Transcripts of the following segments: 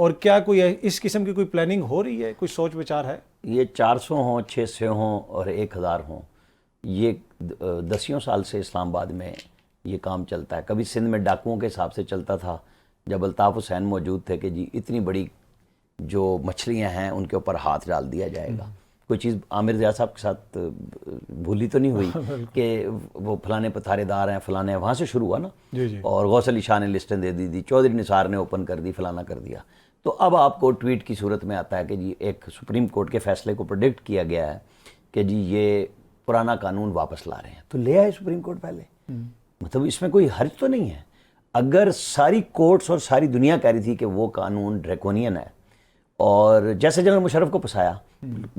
اور کیا کوئی اس قسم کی کوئی پلاننگ ہو رہی ہے, کوئی سوچ وچار ہے؟ یہ 400 ہوں, 600 ہوں اور 1000 ہوں, یہ 10 سال سے اسلام آباد میں یہ کام چلتا ہے. کبھی سندھ میں ڈاکوؤں کے حساب سے چلتا تھا جب الطاف حسین موجود تھے کہ جی اتنی بڑی جو مچھلیاں ہیں ان کے اوپر ہاتھ ڈال دیا جائے گا. کوئی چیز عامر ضیاء صاحب کے ساتھ بھولی تو نہیں ہوئی کہ وہ فلانے پتھارے دار ہیں فلانے, وہاں سے شروع ہوا نا. اور غوث علی شاہ نے لسٹیں دے دی, چودھری نثار نے اوپن کر دی, فلانا کر دیا. تو اب آپ کو ٹویٹ کی صورت میں آتا ہے کہ جی ایک سپریم کورٹ کے فیصلے کو پروڈکٹ کیا گیا ہے کہ جی یہ پرانا قانون واپس لا رہے ہیں. تو لے آئے سپریم کورٹ پہلے, مطلب اس میں کوئی حرج تو نہیں ہے. اگر ساری کورٹس اور ساری دنیا کہہ رہی تھی کہ وہ قانون ڈریکونین ہے, اور جیسے جنرل مشرف کو پھنسایا,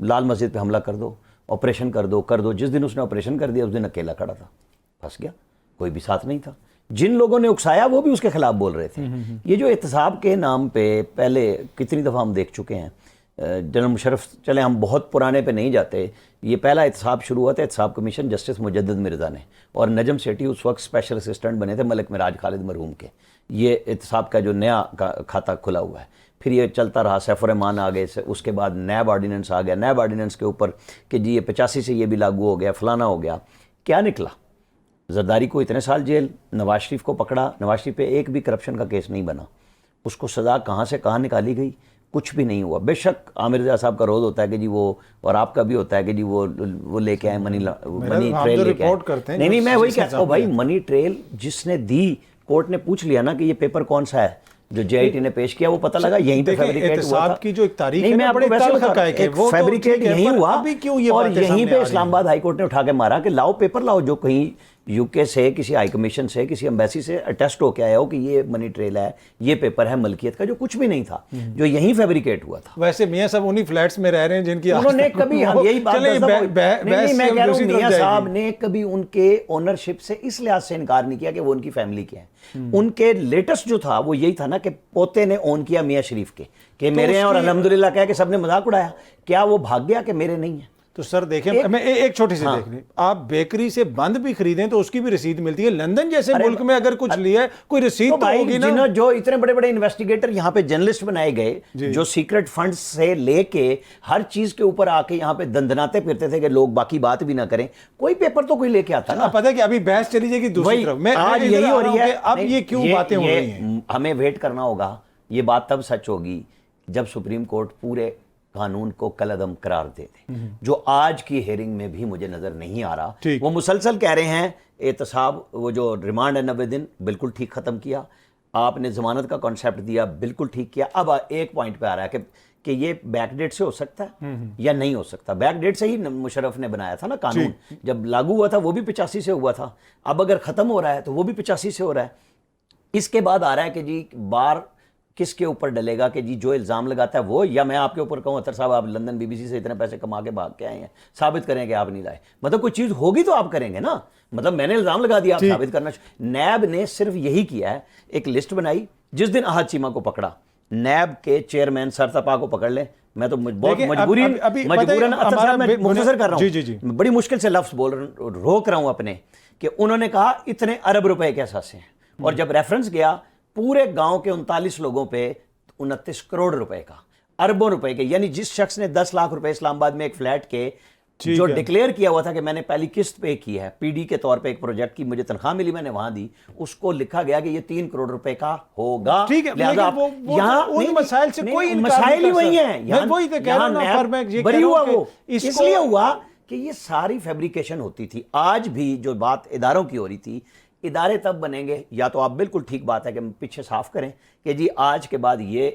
لال مسجد پہ حملہ کر دو, آپریشن کر دو, جس دن اس نے آپریشن کر دیا اس دن اکیلا کھڑا تھا, پھنس گیا, کوئی بھی ساتھ نہیں تھا. جن لوگوں نے اکسایا وہ بھی اس کے خلاف بول رہے تھے. یہ جو احتساب کے نام پہ پہلے کتنی دفعہ ہم دیکھ چکے ہیں, جنرل مشرف, چلے ہم بہت پرانے پہ نہیں جاتے, یہ پہلا احتساب شروع ہوا تھا احتساب کمیشن جسٹس مجدد مرزا نے, اور نجم سیٹھی اس وقت اسپیشل اسسٹنٹ بنے تھے ملک معراج خالد مرحوم کے. یہ احتساب کا جو نیا کھاتہ کھلا ہوا ہے, پھر یہ چلتا رہا, سیف الرحمان آ گئے, اس کے بعد نیب آرڈیننس آ گیا, نیب آرڈیننس کے اوپر کہ جی یہ 85 سے یہ بھی لاگو ہو گیا, فلانا ہو گیا. کیا نکلا؟ زرداری کو اتنے سال جیل, نواز شریف کو پکڑا, نواز شریف پہ ایک بھی کرپشن کا کیس نہیں بنا, اس کو سزا کہاں سے کہاں نکالی گئی, کچھ بھی نہیں ہوا. بے شک عامر ضیاء صاحب کا روز ہوتا ہے کہ جی وہ, اور آپ کا بھی ہوتا ہے کہ جی وہ لے کے آئے منی ٹریل لے کے آئے. نہیں میں وہی کہتا ہوں بھائی, منی ٹریل جس نے دی, کورٹ نے پوچھ لیا نا کہ یہ پیپر کون سا ہے جو جے آئی ٹی نے پیش کیا, وہ پتہ لگا یہیں پہ فیبریکیٹ ہوا تھا. کی جو ایک تاریخ ہے, میں آپ کو ویسے بتا رہا ہوں, فیبریکیٹ یہیں ہوا, اور یہیں پہ اسلام آباد ہائی کورٹ نے اٹھا کے مارا کہ لاؤ پیپر لاؤ جو کہیں یو کے سے, کسی ہائی کمیشن سے, کسی ایمبیسی سے اٹیسٹ ہو کے آیا ہو کہ یہ منی ٹریل ہے, یہ پیپر ہے ملکیت کا, جو کچھ بھی نہیں تھا, جو یہیں فیبریکیٹ ہوا تھا. ویسے میاں صاحب انہی فلیٹس میں رہ رہے ہیں جن کی انہوں نے کبھی, ہم یہی بات نہیں, میں کہہ رہا ہوں میاں صاحب نے کبھی ان کے اونرشپ سے اس لحاظ سے انکار نہیں کیا کہ وہ ان کی فیملی کے ہیں. ان کے لیٹسٹ جو تھا وہ یہی تھا نا کہ پوتے نے اون کیا میاں شریف کے کہ میرے ہیں, اور الحمدللہ کہہ کے سب نے مذاق اڑایا. کیا وہ بھاگ گیا کہ میرے نہیں ہیں؟ تو سر دیکھیں, میں ایک چھوٹی سی دیکھ لیں, آپ بیکری سے بند بھی خریدیں تو اس کی بھی رسید ملتی ہے. لندن جیسے ملک میں اگر کچھ لیا ہے کوئی رسید تو ہوگی نا. جو اتنے بڑے بڑے انویسٹیگیٹر یہاں پہ جرنلسٹ بنائے گئے جو سیکرٹ فنڈز سے لے کے ہر چیز کے اوپر آ کے یہاں پہ دندناتے پھرتے تھے کہ لوگ باقی بات بھی نہ کریں, کوئی پیپر تو کوئی لے کے آتا نا. پتہ ہے کہ ابھی بحث چلی جائے گی دوسری طرف, آج یہی ہو رہی ہے. اب یہ کیوں باتیں ہو رہی ہیں, ہمیں ویٹ کرنا ہوگا. یہ بات تب سچ ہوگی جب سپریم کورٹ پورے قانون کو کالعدم قرار دے دے, جو آج کی ہیئرنگ میں بھی مجھے نظر نہیں آ رہا. وہ مسلسل کہہ رہے ہیں احتساب, وہ جو ریمانڈ ہے 90 دن بالکل ٹھیک ختم کیا, آپ نے ضمانت کا کانسیپٹ دیا بالکل ٹھیک کیا. اب ایک پوائنٹ پہ آ رہا ہے کہ یہ بیک ڈیٹ سے ہو سکتا ہے یا نہیں ہو سکتا. بیک ڈیٹ سے ہی مشرف نے بنایا تھا نا قانون, جب لاگو ہوا تھا وہ بھی 85 سے ہوا تھا, اب اگر ختم ہو رہا ہے تو وہ بھی 85 سے ہو رہا ہے. اس کے بعد آ رہا ہے کہ جی بار کس کے اوپر ڈلے گا کہ جی جو الزام لگاتا ہے وہ, یا میں آپ کے اوپر کہوں اطہر صاحب آپ لندن بی بی سی سے اتنے پیسے کما کے بھاگ کے آئے ہیں, ثابت کریں کہ آپ نہیں لائے. مطلب کوئی چیز ہوگی تو آپ کریں گے نا, مطلب میں نے الزام لگا دیا آپ ثابت کرنا. نیب نے صرف یہی کیا ہے, ایک لسٹ بنائی, جس دن احد چیمہ کو پکڑا, نیب کے چیئرمین سرتپا کو پکڑ لیں. میں تو بہت مجبوراً مختصر کر رہا ہوں, بڑی مشکل سے لفظ روک رہا ہوں اپنے, کہ انہوں نے کہا اتنے ارب روپے کے اثاثے ہیں, اور جب ریفرنس گیا پورے گاؤں کے 39 لوگوں پہ 29 کروڑ روپے کا, اربوں روپے کے. یعنی جس شخص نے 10 لاکھ روپے اسلام آباد میں ایک فلیٹ کے جو ڈکلیئر کیا ہوا تھا کہ میں نے پہلی قسط پے کی ہے, پی ڈی کے طور پہ ایک پروجیکٹ کی مجھے تنخواہ ملی, میں نے وہاں دی, اس کو لکھا گیا کہ یہ 3 کروڑ روپے کا ہوگا. لہٰذا یہاں مسائل سے کوئی مسائل ہی وہی ہیں, یہاں بری ہوا وہ اس لیے ہوا کہ یہ ساری فیبریکیشن ہوتی تھی. آج بھی جو بات اداروں کی ہو رہی تھی, ادارے تب بنیں گے, یا تو آپ بالکل ٹھیک بات ہے کہ پیچھے صاف کریں کہ جی آج کے بعد یہ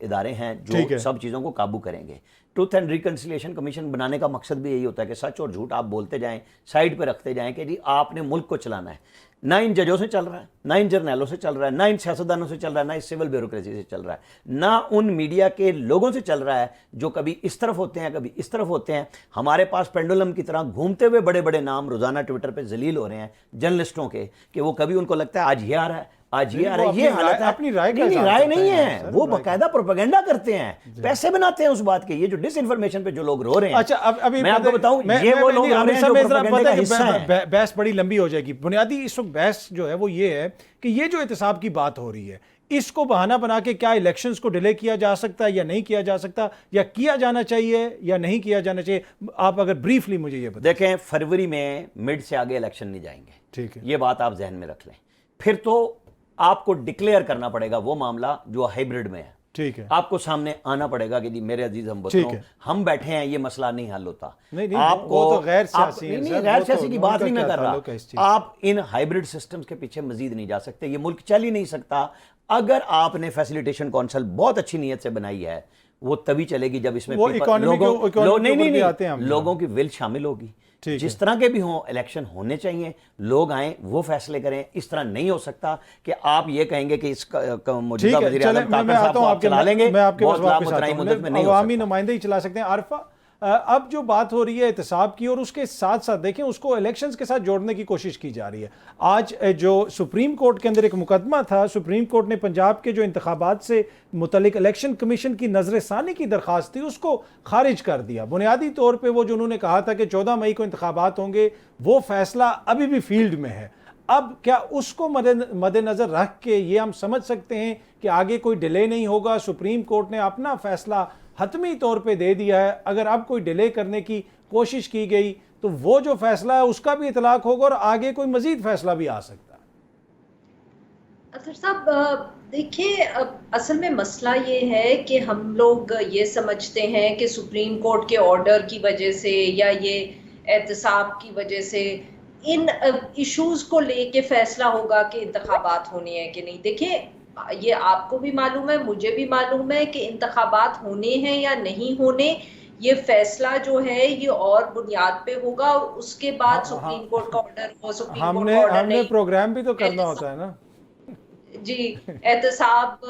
ادارے ہیں جو سب چیزوں کو قابو کریں گے. ٹروتھ اینڈ ریکنسیلیشن کمیشن بنانے کا مقصد بھی یہی ہوتا ہے کہ سچ اور جھوٹ آپ بولتے جائیں, سائڈ پہ رکھتے جائیں کہ جی آپ نے ملک کو چلانا ہے. نہ ان ججوں سے چل رہا ہے, نہ ان جرنیلوں سے چل رہا ہے, نہ ان سیاستدانوں سے چل رہا ہے, نہ اس سول بیوروکریسی سے چل رہا ہے, نہ ان میڈیا کے لوگوں سے چل رہا ہے جو کبھی اس طرف ہوتے ہیں کبھی اس طرف ہوتے ہیں. ہمارے پاس پینڈولم کی طرح گھومتے ہوئے بڑے بڑے نام روزانہ ٹویٹر پہ ذلیل ہو رہے ہیں جرنلسٹوں کے, کہ وہ کبھی ان کو لگتا ہے آج یہ آ رہا ہے, آج یہ حالت ہے. اپنی رائے رائے نہیں ہے, وہ باقاعدہ پروپیگنڈا کرتے ہیں, پیسے بناتے ہیں اس بات کے. یہ جو ڈس انفارمیشن پہ جو لوگ رو رہے ہیں, اچھا ابھی میں آپ کو بتاؤں, یہ وہ لوگ رو رہے ہیں جو پروپیگنڈا کا حصہ ہیں. بحث بڑی لمبی ہو جائے گی. بنیادی اس وقت بحث جو ہے وہ یہ ہے کہ یہ جو احتساب کی بات ہو رہی ہے, اس کو بہانہ بنا کے کیا الیکشنز کو ڈیلے کیا جا سکتا ہے یا نہیں کیا جا سکتا, یا کیا جانا چاہیے یا نہیں کیا جانا چاہیے؟ آپ اگر بریفلی مجھے یہ بتائیں. دیکھیں, فروری میں مڈ سے آگے الیکشن نہیں جائیں گے, ٹھیک ہے, یہ بات آپ ذہن میں رکھ لیں. پھر تو آپ کو ڈکلیئر کرنا پڑے گا وہ معاملہ جو ہائبرڈ میں ہے. ٹھیک ہے, آپ کو سامنے آنا پڑے گا کہ جی میرے عزیز ہم وطنوں, ہم بیٹھے ہیں, یہ مسئلہ نہیں حل ہوتا. آپ کو غیر سیاسی ہیں, غیر سیاسی کی بات نہیں میں کر رہا. آپ ان ہائبرڈ سسٹمز کے پیچھے مزید نہیں جا سکتے. یہ ملک چل ہی نہیں سکتا. اگر آپ نے فیسیلیٹیشن کونسل بہت اچھی نیت سے بنائی ہے, وہ تبھی چلے گی جب اس میں لوگوں کی ول شامل ہوگی. جس طرح کے بھی ہوں الیکشن ہونے چاہیے, لوگ آئیں, وہ فیصلے کریں. اس طرح نہیں ہو سکتا کہ آپ یہ کہیں گے کہ اس موجودہ وزیر اعظم کاکڑ صاحب کو آپ چلا لیں گے. بہت لامتنائی مدت میں نہیں ہو سکتا. عوامی نمائندے ہی چلا سکتے ہیں. عارفہ, اب جو بات ہو رہی ہے احتساب کی, اور اس کے ساتھ ساتھ دیکھیں اس کو الیکشنز کے ساتھ جوڑنے کی کوشش کی جا رہی ہے. آج جو سپریم کورٹ کے اندر ایک مقدمہ تھا, سپریم کورٹ نے پنجاب کے جو انتخابات سے متعلق الیکشن کمیشن کی نظر ثانی کی درخواست تھی, اس کو خارج کر دیا. بنیادی طور پہ وہ جو انہوں نے کہا تھا کہ 14 مئی کو انتخابات ہوں گے, وہ فیصلہ ابھی بھی فیلڈ میں ہے. اب کیا اس کو مد نظر رکھ کے یہ ہم سمجھ سکتے ہیں کہ آگے کوئی ڈیلے نہیں ہوگا؟ سپریم کورٹ نے اپنا فیصلہ حتمی طور پہ دے دیا ہے. اگر اب کوئی ڈیلے کرنے کی کوشش کی گئی تو وہ جو فیصلہ ہے اس کا بھی اطلاق ہوگا, اور آگے کوئی مزید فیصلہ بھی آ سکتا ہے. اطہر صاحب دیکھیں, اصل میں مسئلہ یہ ہے کہ ہم لوگ یہ سمجھتے ہیں کہ سپریم کورٹ کے آرڈر کی وجہ سے یا یہ احتساب کی وجہ سے ان ایشوز کو لے کے فیصلہ ہوگا کہ انتخابات ہونے ہیں کہ نہیں. دیکھیں, یہ آپ کو بھی معلوم ہے, مجھے بھی معلوم ہے کہ انتخابات ہونے ہیں یا نہیں ہونے, یہ فیصلہ جو ہے یہ اور بنیاد پہ ہوگا. اس کے بعد سپریم کورٹ کا آرڈر ہو, سپریم کورٹ کا آرڈر ہم نے پروگرام بھی تو کرنا ہوتا ہے نا. جی, احتساب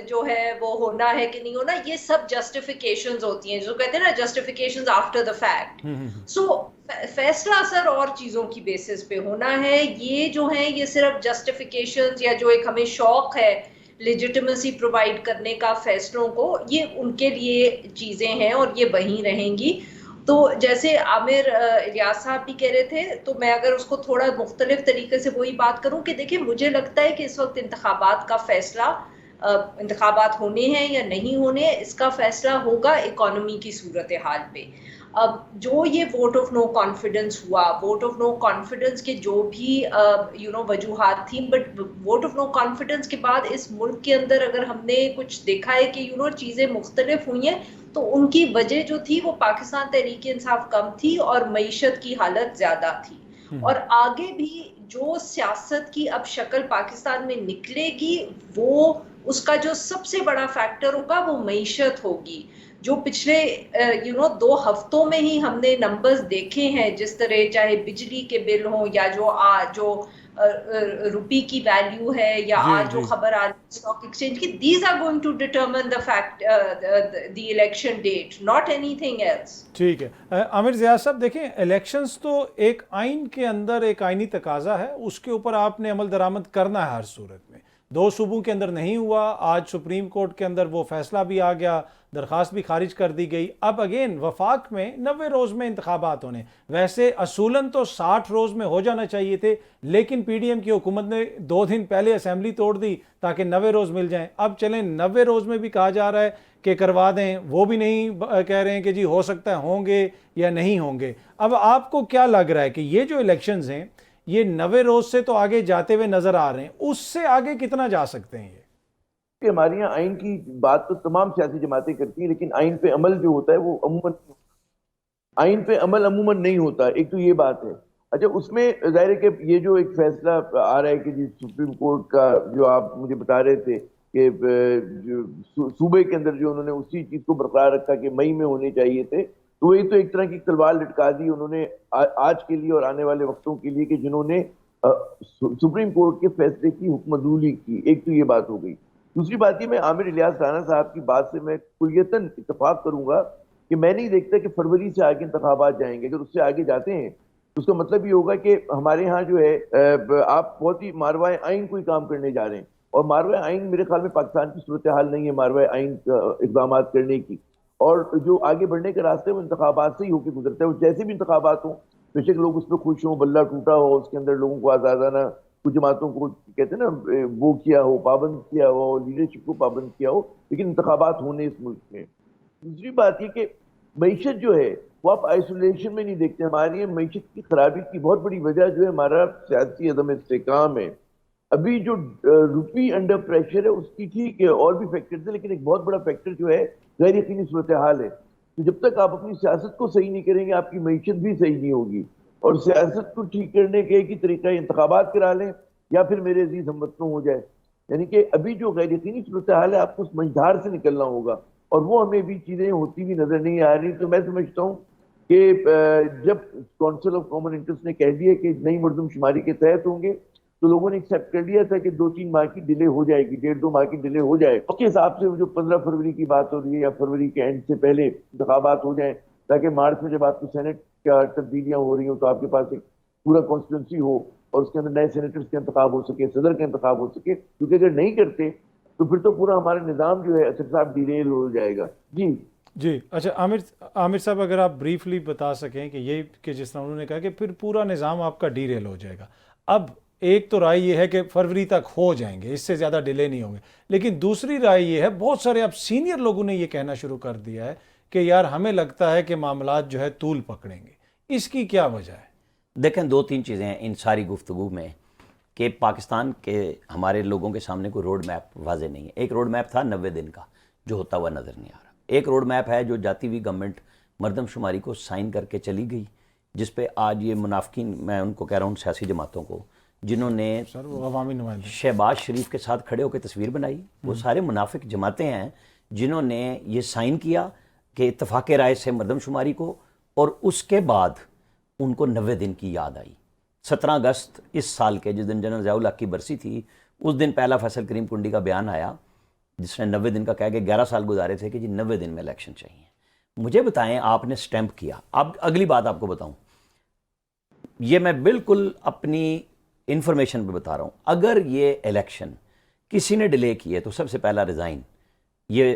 جو ہے وہ ہونا ہے کہ نہیں ہونا, یہ سب جسٹیفیکیشنز ہوتی ہیں, جو کہتے ہیں نا جسٹیفیکیشنز آفٹر دا فیکٹ. سو فیصلہ اثر اور چیزوں کی بیسس پہ ہونا ہے. یہ جو ہیں یہ صرف جسٹیفیکیشنز یا جو ایک ہمیں شوق ہے لیجیٹیمیسی پرووائڈ کرنے کا فیصلوں کو, یہ ان کے لیے چیزیں ہیں اور یہ وہیں رہیں گی. تو جیسے عامر الیاس صاحب بھی کہہ رہے تھے, تو میں اگر اس کو تھوڑا مختلف طریقے سے وہی بات کروں کہ دیکھیں, مجھے لگتا ہے کہ اس وقت انتخابات کا فیصلہ, انتخابات ہونے ہیں یا نہیں ہونے, اس کا فیصلہ ہوگا اکانومی کی صورتحال پہ. اب جو یہ ووٹ آف نو کانفیڈنس ہوا, ووٹ آف نو کانفیڈنس کے جو بھی وجوہات تھیں, but vote of no confidence کے بعد اس ملک کے اندر اگر ہم نے کچھ دیکھا ہے کہ چیزیں مختلف ہوئی ہیں, تو ان کی وجہ جو تھی وہ پاکستان تحریک انصاف کم تھی اور معیشت کی حالت زیادہ تھی. اور آگے بھی جو سیاست کی اب شکل پاکستان میں نکلے گی, وہ اس کا جو سب سے بڑا فیکٹر ہوگا وہ معیشت ہوگی. جو پچھلے 2 ہفتوں میں ہی ہم نے نمبرز دیکھے ہیں, جس طرح چاہے بجلی کے بل ہوں یا جو روپی کی ویلیو ہے, یا آج جو خبر آ رہی ہے اسٹاک ایکسچینج کی, these are going to determine the fact the election date, not anything else. ٹھیک ہے. عامر زیاد صاحب دیکھیں, الیکشنز تو ایک آئین کے اندر ایک آئینی تقاضا ہے, اس کے اوپر آپ نے عمل درآمد کرنا ہے ہر صورت میں. 2 صوبوں کے اندر نہیں ہوا, آج سپریم کورٹ کے اندر وہ فیصلہ بھی آ گیا, درخواست بھی خارج کر دی گئی. اب اگین وفاق میں 90 روز میں انتخابات ہونے, ویسے اصولاً تو 60 روز میں ہو جانا چاہیے تھے, لیکن پی ڈی ایم کی حکومت نے 2 دن پہلے اسمبلی توڑ دی تاکہ 90 روز مل جائیں. اب چلیں 90 روز میں بھی کہا جا رہا ہے کہ کروا دیں, وہ بھی نہیں کہہ رہے ہیں کہ جی ہو سکتا ہے ہوں گے یا نہیں ہوں گے. اب آپ کو کیا لگ رہا ہے کہ یہ جو الیکشنز ہیں یہ 90 روز سے تو آگے جاتے ہوئے نظر آ رہے ہیں, اس سے آگے کتنا جا سکتے ہیں؟ یہ کہ ہمارے یہاں آئین کی بات تو تمام سیاسی جماعتیں کرتی ہیں, لیکن آئین پہ عمل جو ہوتا ہے وہ عموماً نہیں ہوتا. ایک تو یہ بات ہے. اچھا, اس میں ظاہر ہے کہ یہ جو ایک فیصلہ آ رہا ہے کہ جی سپریم کورٹ کا, جو آپ مجھے بتا رہے تھے کہ صوبے کے اندر جو انہوں نے اسی چیز کو برقرار رکھا کہ مئی میں ہونے چاہیے تھے, تو یہ تو ایک طرح کی تلوار لٹکا دی انہوں نے آج کے لیے اور آنے والے وقتوں کے لیے کہ جنہوں نے سپریم کورٹ کے فیصلے کی حکم عدولی کی. ایک تو یہ بات ہو گئی. دوسری بات یہ, میں عامر الیاس رانا صاحب کی بات سے میں کلیتاً اتفاق کروں گا کہ میں نہیں دیکھتا کہ فروری سے آگے انتخابات جائیں گے. اگر اس سے آگے جاتے ہیں تو اس کا مطلب یہ ہوگا کہ ہمارے ہاں جو ہے آپ بہت ہی ماروائے آئین کوئی کام کرنے جا رہے ہیں. اور ماروے آئین میرے خیال میں پاکستان کی صورتحال نہیں ہے ماروے آئین اقدامات کرنے کی، اور جو آگے بڑھنے کے راستے وہ انتخابات سے ہی ہو کے گزرتا ہے. وہ جیسے بھی انتخابات ہوں، بے شک لوگ اس پہ خوش ہوں، بلہ ٹوٹا ہو، اس کے اندر لوگوں کو آزادانہ کچھ جماعتوں کو کہتے ہیں نا وہ کیا ہو، پابند کیا ہو، لیڈرشپ کو پابند کیا ہو، لیکن انتخابات ہونے اس ملک میں. دوسری بات یہ کہ معیشت جو ہے وہ آپ آئسولیشن میں نہیں دیکھتے. ہماری معیشت کی خرابی کی بہت بڑی وجہ جو ہے ہمارا سیاسی عدم استحکام ہے. ابھی جو روپی انڈر پریشر ہے اس کی ٹھیک ہے، اور بھی فیکٹرز ہیں، لیکن ایک بہت بڑا فیکٹر جو ہے غیر یقینی صورتحال ہے. تو جب تک آپ اپنی سیاست کو صحیح نہیں کریں گے آپ کی معیشت بھی صحیح نہیں ہوگی. اور سیاست کو ٹھیک کرنے کے ایک ہی طریقہ انتخابات کرا لیں یا پھر میرے عزیز ہم وطنوں ہو جائے. یعنی کہ ابھی جو غیر یقینی صورتحال ہے آپ کو اس مجدار سے نکلنا ہوگا، اور وہ ہمیں بھی چیزیں ہوتی ہوئی نظر نہیں آ رہی. تو میں سمجھتا ہوں کہ جب کونسل آف کامن انٹرسٹ نے کہہ دیا کہ نئی مردم شماری کے تحت ہوں گے تو لوگوں نے ایکسیپٹ کر لیا تھا کہ 2-3 ماہ کی ڈیلے ہو جائے گی، 1.5-2 ماہ کی ڈیلے ہو جائے. اس کے حساب سے جو 15 فروری کی بات ہو رہی ہے یا فروری کے اینڈ سے پہلے انتخابات ہو جائیں، تاکہ مارچ میں جب آپ کی سینٹ کا تبدیلیاں ہو رہی ہوں تو آپ کے پاس ایک پورا کانسٹیٹوئنسی ہو اور اس کے اندر نئے سینیٹرز کا انتخاب ہو سکے، صدر کا انتخاب ہو سکے. کیونکہ اگر نہیں کرتے تو پھر تو پورا ہمارا نظام جو ہے اثر صاحب ڈیریل ہو جائے گا. جی اچھا عامر صاحب، اگر آپ بریفلی بتا سکیں کہ یہ کہ جس طرح انہوں نے کہا کہ پھر پورا نظام آپ کا ڈیریل ہو جائے گا. اب ایک تو رائے یہ ہے کہ فروری تک ہو جائیں گے، اس سے زیادہ ڈیلے نہیں ہوں گے، لیکن دوسری رائے یہ ہے، بہت سارے اب سینئر لوگوں نے یہ کہنا شروع کر دیا ہے کہ یار ہمیں لگتا ہے کہ معاملات جو ہے طول پکڑیں گے. اس کی کیا وجہ ہے؟ دیکھیں 2-3 چیزیں ہیں ان ساری گفتگو میں کہ پاکستان کے ہمارے لوگوں کے سامنے کوئی روڈ میپ واضح نہیں ہے. ایک روڈ میپ تھا 90 دن کا جو ہوتا ہوا نظر نہیں آ رہا. ایک روڈ میپ ہے جو جاتی ہوئی گورنمنٹ مردم شماری کو سائن کر کے چلی گئی، جس پہ آج یہ منافقین، میں ان کو کہہ رہا ہوں سیاسی جماعتوں کو، جنہوں نے عوامی نمائندے شہباز شریف کے ساتھ کھڑے ہو کے تصویر بنائی، وہ سارے منافق جماعتیں ہیں جنہوں نے یہ سائن کیا کہ اتفاق رائے سے مردم شماری کو، اور اس کے بعد ان کو 90 دن کی یاد آئی. 17 اگست اس سال کے جس دن جنرل ضیاء الحق کی برسی تھی، اس دن پہلا فیصل کریم کنڈی کا بیان آیا جس نے 90 دن کا کہا کہ 11 سال گزارے تھے کہ جی 90 دن میں الیکشن چاہیے. مجھے بتائیں آپ نے سٹیمپ کیا. اب اگلی بات آپ کو بتاؤں، یہ میں بالکل اپنی انفارمیشن پہ بتا رہا ہوں، اگر یہ الیکشن کسی نے ڈیلے کیے تو سب سے پہلا ریزائن یہ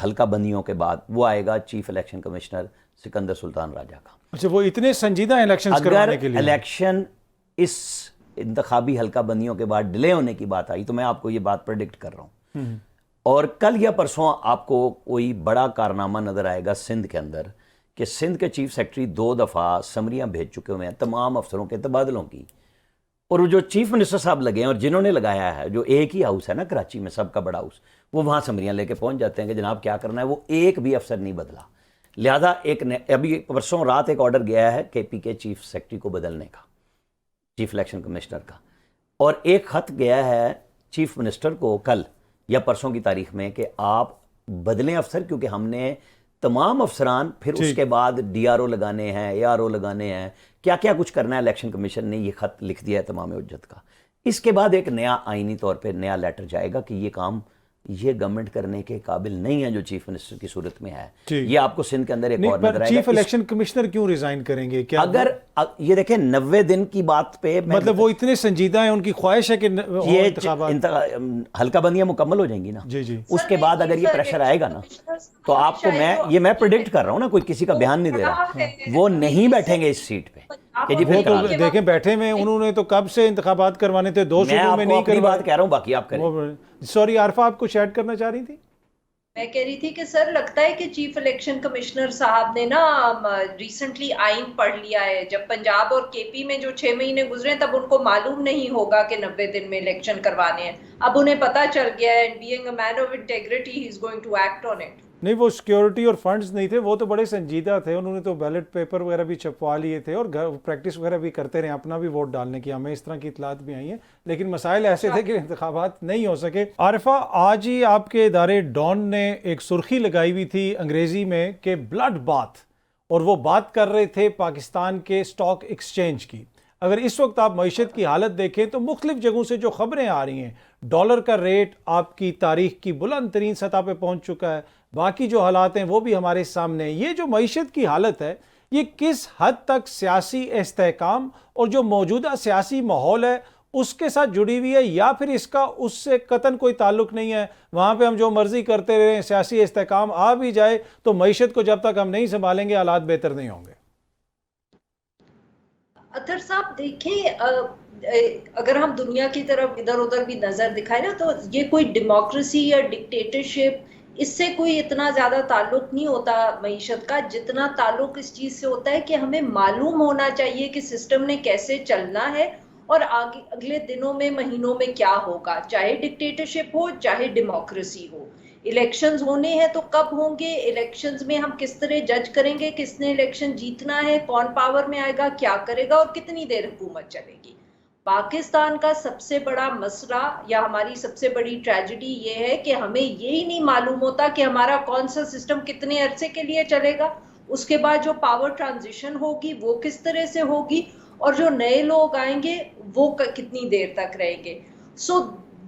حلقہ بندیوں کے بعد وہ آئے گا چیف الیکشن کمشنر سکندر سلطان راجہ کا. اچھا، وہ اتنے سنجیدہ الیکشن کروانے کے لیے الیکشن اس انتخابی حلقہ بندیوں کے بعد ڈیلے ہونے کی بات آئی تو میں آپ کو یہ بات پریڈکٹ کر رہا ہوں. اور کل یا پرسوں آپ کو کوئی بڑا کارنامہ نظر آئے گا سندھ کے اندر کہ سندھ کے چیف سیکرٹری 2 دفعہ سمریاں بھیج چکے ہوئے ہیں تمام افسروں کے تبادلوں کی، اور جو چیف منسٹر صاحب لگے ہیں اور جنہوں نے لگایا ہے، جو ایک ہی ہاؤس ہے نا کراچی میں سب کا بڑا ہاؤس، وہ وہاں سمریاں لے کے پہنچ جاتے ہیں کہ جناب کیا کرنا ہے. وہ ایک بھی افسر نہیں بدلا. لہذا ابھی پرسوں رات ایک آرڈر گیا ہے کے پی کے چیف سیکرٹری کو بدلنے کا، چیف الیکشن کمشنر کا، اور ایک خط گیا ہے چیف منسٹر کو کل یا پرسوں کی تاریخ میں کہ آپ بدلیں افسر، کیونکہ ہم نے تمام افسران پھر اس کے بعد ڈی آر او لگانے ہیں، اے آر او لگانے ہیں، کیا کیا کچھ کرنا ہے. الیکشن کمیشن نے یہ خط لکھ دیا ہے تمام حجت کا. اس کے بعد ایک نیا آئینی طور پہ نیا لیٹر جائے گا کہ یہ کام یہ گورنمنٹ کرنے کے قابل نہیں ہے جو چیف منسٹر کی صورت میں ہے. یہ آپ کو سندھ کے اندر ایک اور نظر آئے گا. چیف الیکشن کمشنر کیوں ریزائن کریں گے؟ اگر یہ دیکھیں 90 دن کی بات پہ مطلب وہ اتنے سنجیدہ ہیں، ان کی خواہش ہے کہ یہ حلقہ بندیاں مکمل ہو جائیں گی نا، اس کے بعد اگر یہ پریشر آئے گا نا تو آپ کو میں پریڈکٹ کر رہا ہوں نا، کوئی کسی کا بیان نہیں دے رہا، وہ نہیں بیٹھیں گے اس سیٹ پہ کہ جی پھر تو دیکھیں بیٹھے ہوئے انہوں نے تو کب سے انتخابات کروانے تھے، 2 صوبوں میں نہیں کروانے. بات کہہ رہا ہوں باقی آپ کریں. سوری عارفہ، آپ کچھ ایڈ کرنا چاہ رہی تھی؟ میں کہہ رہی تھی کہ سر لگتا ہے کہ چیف الیکشن کمشنر صاحب نے نا ریسنٹلی آئین پڑھ لیا ہے. جب پنجاب اور کے پی میں جو 6 مہینے گزرے تب ان کو معلوم نہیں ہوگا کہ 90 دن میں الیکشن کروانے ہیں. اب انہیں پتا چل گیا ہے، being a man of integrity he is going to act on it. نہیں، وہ سیکیورٹی اور فنڈز نہیں تھے، وہ تو بڑے سنجیدہ تھے. انہوں نے تو بیلٹ پیپر وغیرہ بھی چھپوا لیے تھے اور پریکٹس وغیرہ بھی کرتے رہے اپنا بھی ووٹ ڈالنے کی. ہمیں اس طرح کی اطلاعات بھی آئی ہیں، لیکن مسائل ایسے تھے کہ انتخابات نہیں ہو سکے. عارفہ، آج ہی آپ کے ادارے ڈان نے ایک سرخی لگائی ہوئی تھی انگریزی میں کہ بلڈ بات، اور وہ بات کر رہے تھے پاکستان کے سٹاک ایکسچینج کی. اگر اس وقت آپ معیشت کی حالت دیکھیں تو مختلف جگہوں سے جو خبریں آ رہی ہیں، ڈالر کا ریٹ آپ کی تاریخ کی بلند ترین سطح پہ پہنچ چکا ہے، باقی جو حالات ہیں وہ بھی ہمارے سامنے ہیں. یہ جو معیشت کی حالت ہے یہ کس حد تک سیاسی استحکام اور جو موجودہ سیاسی ماحول ہے اس کے ساتھ جڑی ہوئی ہے یا پھر اس کا اس سے قطعاً کوئی تعلق نہیں ہے؟ وہاں پہ ہم جو مرضی کرتے رہیں، سیاسی استحکام آ بھی جائے تو معیشت کو جب تک ہم نہیں سنبھالیں گے حالات بہتر نہیں ہوں گے۔ اطہر صاحب دیکھیں، اگر ہم دنیا کی طرف ادھر ادھر بھی نظر دکھائیں نا، تو یہ کوئی ڈیموکریسی یا ڈکٹیٹرشپ، اس سے کوئی اتنا زیادہ تعلق نہیں ہوتا معیشت کا، جتنا تعلق اس چیز سے ہوتا ہے کہ ہمیں معلوم ہونا چاہیے کہ سسٹم نے کیسے چلنا ہے اور آگے اگلے دنوں میں مہینوں میں کیا ہوگا، چاہے ڈکٹیٹرشپ ہو چاہے ڈیموکریسی ہو۔ الیکشنز ہونے ہیں تو کب ہوں گے، الیکشنز میں ہم کس طرح جج کریں گے کس نے الیکشن جیتنا ہے، کون پاور میں آئے گا، کیا کرے گا اور کتنی دیر حکومت چلے گی۔ پاکستان کا سب سے بڑا مسئلہ یا ہماری سب سے بڑی ٹریجڈی یہ ہے کہ ہمیں یہی نہیں معلوم ہوتا کہ ہمارا کون سا سسٹم کتنے عرصے کے لیے چلے گا، اس کے بعد جو پاور ٹرانزیشن ہوگی وہ کس طرح سے ہوگی، اور جو نئے لوگ آئیں گے وہ کتنی دیر تک رہیں گے۔ سو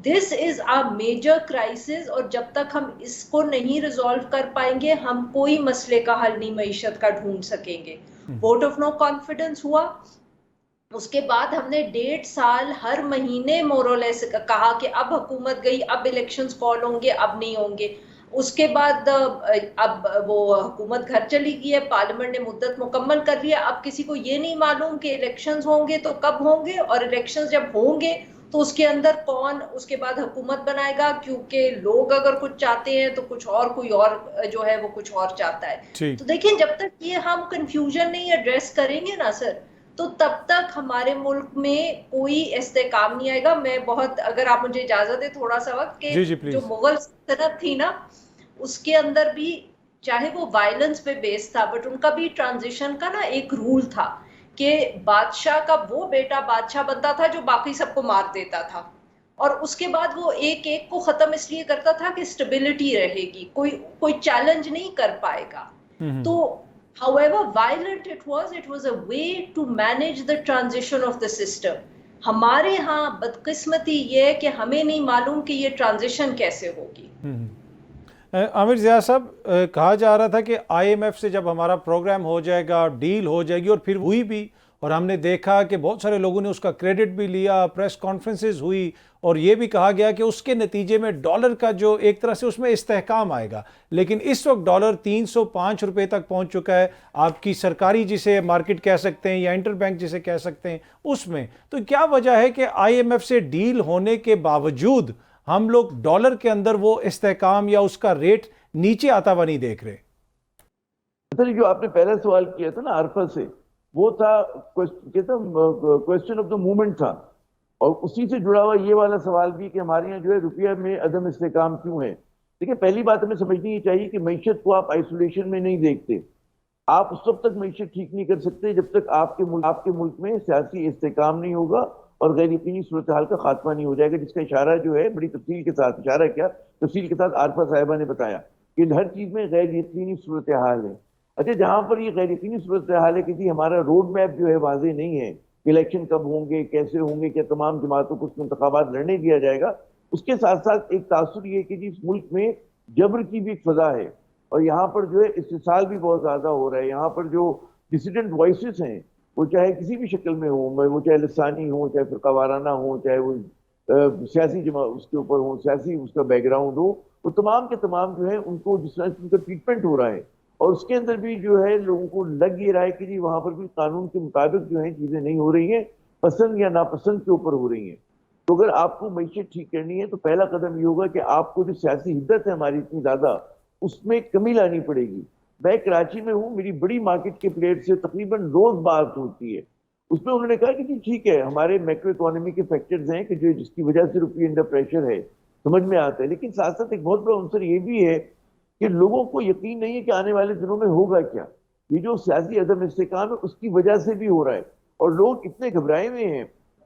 دس از آ میجر کرائسس، اور جب تک ہم اس کو نہیں ریزالو کر پائیں گے ہم کوئی مسئلے کا حل نہیں معیشت کا ڈھونڈ سکیں گے۔ ووٹ آف نو کانفیڈنس ہوا، اس کے بعد ہم نے 1.5 سال ہر مہینے مورلیس کہا کہ اب حکومت گئی، اب الیکشنز کال ہوں گے، اب نہیں ہوں گے۔ اس کے بعد اب وہ حکومت گھر چلی گئی ہے، پارلیمنٹ نے مدت مکمل کر لیا، اب کسی کو یہ نہیں معلوم کہ الیکشنز ہوں گے تو کب ہوں گے، اور الیکشنز جب ہوں گے تو اس کے اندر کون اس کے بعد حکومت بنائے گا، کیونکہ لوگ اگر کچھ چاہتے ہیں تو کچھ اور کوئی اور جو ہے وہ کچھ اور چاہتا ہے۔ تو دیکھیں جب تک یہ ہم کنفیوژن نہیں ایڈریس کریں گے نا سر، تو تب تک ہمارے ملک میں کوئی استحکام نہیں آئے گا۔ میں بہت، اگر آپ مجھے اجازت دیں تھوڑا سا وقت، کہ جو مغل سلطنت تھی نا اس کے اندر بھی چاہے وہ وائلنس پہ بیس تھا، بٹ ان کا بھی ٹرانزیشن کا نا ایک رول تھا کہ بادشاہ کا وہ بیٹا بادشاہ بنتا تھا جو باقی سب کو مار دیتا تھا، اور اس کے بعد وہ ایک ایک کو ختم اس لیے کرتا تھا کہ اسٹیبلٹی رہے گی، کوئی چیلنج نہیں کر پائے گا۔ تو however violent it was a way to manage the transition of the system۔ ہمارے ہاں بدقسمتی یہ ہے کہ ہمیں نہیں معلوم کہ یہ ٹرانزیشن کیسے ہوگی۔ عامر ضیاء صاحب، کہا جا رہا تھا کہ آئی ایم ایف سے جب ہمارا پروگرام ہو جائے گا، ڈیل ہو جائے گی، اور پھر ہوئی بھی، اور ہم نے دیکھا کہ بہت سارے لوگوں نے اس کا کریڈٹ بھی لیا، پریس کانفرنسز ہوئی، اور یہ بھی کہا گیا کہ اس کے نتیجے میں ڈالر کا جو ایک طرح سے اس میں استحکام آئے گا، لیکن اس وقت ڈالر 305 روپے تک پہنچ چکا ہے، آپ کی سرکاری جسے مارکیٹ کہہ سکتے ہیں یا انٹر بینک جسے کہہ سکتے ہیں اس میں۔ تو کیا وجہ ہے کہ آئی ایم ایف سے ڈیل ہونے کے باوجود ہم لوگ ڈالر کے اندر وہ استحکام یا اس کا ریٹ نیچے آتا ہوا نہیں دیکھ رہے؟ سر جو آپ نے پہلا سوال کیا تھا نا عرفہ سے، وہ تھا کوسچن آف دا مومنٹ تھا، اور اسی سے جڑا ہوا یہ والا سوال بھی کہ ہمارے یہاں جو ہے روپیہ میں عدم استحکام کیوں ہے۔ دیکھیں پہلی بات ہمیں سمجھنی چاہیے کہ معیشت کو آپ آئسولیشن میں نہیں دیکھتے، آپ اس وقت تک معیشت ٹھیک نہیں کر سکتے جب تک آپ کے ملک میں سیاسی استحکام نہیں ہوگا اور غیر یقینی صورتحال کا خاتمہ نہیں ہو جائے گا، جس کا اشارہ جو ہے بڑی تفصیل کے ساتھ، اشارہ کیا تفصیل کے ساتھ عارفہ صاحبہ نے بتایا کہ ہر چیز میں غیر یقینی صورتحال ہے۔ اچھا جہاں پر یہ غیر یقینی صورتحال ہے کہ جی ہمارا روڈ میپ جو ہے واضح نہیں ہے، الیکشن کب ہوں گے، کیسے ہوں گے، کیا تمام جماعتوں کو اس میں انتخابات لڑنے دیا جائے گا، اس کے ساتھ ساتھ ایک تاثر یہ کہ جی اس ملک میں جبر کی بھی ایک فضا ہے، اور یہاں پر جو ہے استحصال بھی بہت زیادہ ہو رہا ہے۔ یہاں پر جو ڈسیڈنٹ وائسز ہیں وہ چاہے کسی بھی شکل میں ہوں، وہ چاہے لسانی ہوں، چاہے فرقہ وارانہ ہوں، چاہے وہ سیاسی جماعت اس کے اوپر ہوں، سیاسی اس کا بیک گراؤنڈ ہو، وہ تمام کے تمام جو ہے ان کو جس طرح ان کا ٹریٹمنٹ ہو رہا ہے، اور اس کے اندر بھی جو ہے لوگوں کو لگ یہ رہا ہے کہ جی وہاں پر بھی قانون کے مطابق جو ہیں چیزیں نہیں ہو رہی ہیں، پسند یا ناپسند کے اوپر ہو رہی ہیں۔ تو اگر آپ کو معیشت ٹھیک کرنی ہے تو پہلا قدم یہ ہوگا کہ آپ کو جو سیاسی حدت ہے ہماری اتنی زیادہ، اس میں کمی لانی پڑے گی۔ میں کراچی میں ہوں، میری بڑی مارکیٹ کے پلیئر سے تقریباً روز بات ہوتی ہے، اس میں انہوں نے کہا کہ جی ٹھیک ہے ہمارے میکرو اکانومی کے فیکٹرز ہیں کہ جو جس کی وجہ سے روپیہ انڈر پریشر ہے، سمجھ میں آتا ہے، لیکن ساتھ ساتھ ایک بہت بڑا عنصر یہ بھی ہے کہ لوگوں کو یقین نہیں ہے کہ آنے والے دنوں میں ہوگا کیا۔ یہ جو سیاسی عدم استحکام ہے اس کی وجہ سے بھی ہو رہا ہے، اور لوگ اتنے گھبرائے ہوئے ہیں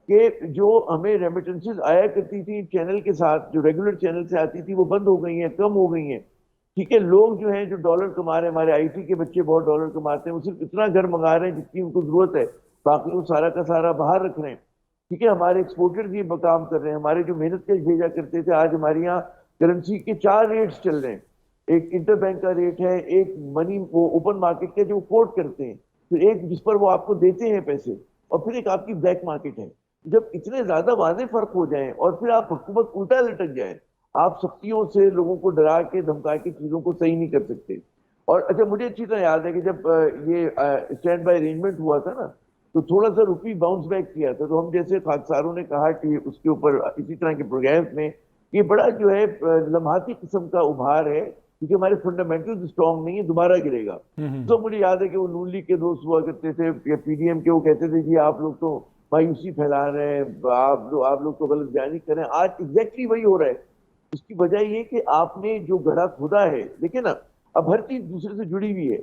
کہ جو ہمیں ریمیٹنسز آیا کرتی تھی چینل کے ساتھ، جو ریگولر چینل سے آتی تھی، وہ بند ہو گئی ہیں، کم ہو گئی ہیں۔ ٹھیک ہے، لوگ جو ہیں جو ڈالر کما رہے ہیں، ہمارے آئی ٹی کے بچے بہت ڈالر کماتے ہیں، وہ صرف اتنا گھر منگا رہے ہیں جس کی ان کو ضرورت ہے، باقی وہ سارا کا سارا باہر رکھ رہے ہیں۔ ٹھیک ہے، ہمارے ایکسپورٹرز یہ کام کر رہے ہیں، ہمارے جو محنت کش بھیجا کرتے تھے، آج ہمارے یہاں کرنسی کے 4 ریٹس چل رہے ہیں، ایک انٹر بینک کا ریٹ ہے، ایک منی وہ اوپن مارکیٹ کا جو کوٹ کرتے ہیں، پھر ایک جس پر وہ آپ کو دیتے ہیں پیسے، اور پھر ایک آپ کی بلیک مارکیٹ ہے۔ جب اتنے زیادہ واضح فرق ہو جائیں اور پھر آپ حکومت الٹا لٹک جائیں، آپ سختیوں سے لوگوں کو ڈرا کے دھمکا کے چیزوں کو صحیح نہیں کر سکتے. اور اچھا مجھے اچھی طرح یاد ہے کہ جب یہ اسٹینڈ بائی ارینجمنٹ ہوا تھا نا، تو تھوڑا سا روپی باؤنس بیک کیا تھا. تو ہم جیسے خاکساروں نے کہا کہ اس کے اوپر اسی طرح کے پروگرامز میں یہ بڑا جو ہے لمحاتی قسم کا ابھار ہے، کیونکہ ہمارے فنڈامنٹل اسٹرانگ نہیں ہے، دوبارہ گرے گا. تو مجھے یاد ہے کہ وہ نون لیگ کے دوست ہوا کرتے تھے یا پی ڈی ایم کے، وہ کہتے تھے جی آپ لوگ تو مایوسی پھیلا رہے ہیں، آپ لوگ تو غلط بیانی کر رہے ہیں. آج ایگزیکٹلی وہی ہو رہا ہے. اس کی وجہ یہ کہ آپ نے جو گڑھا کھودا ہے، دیکھیں نا اب ہر چیز دوسرے سے جڑی ہوئی ہے.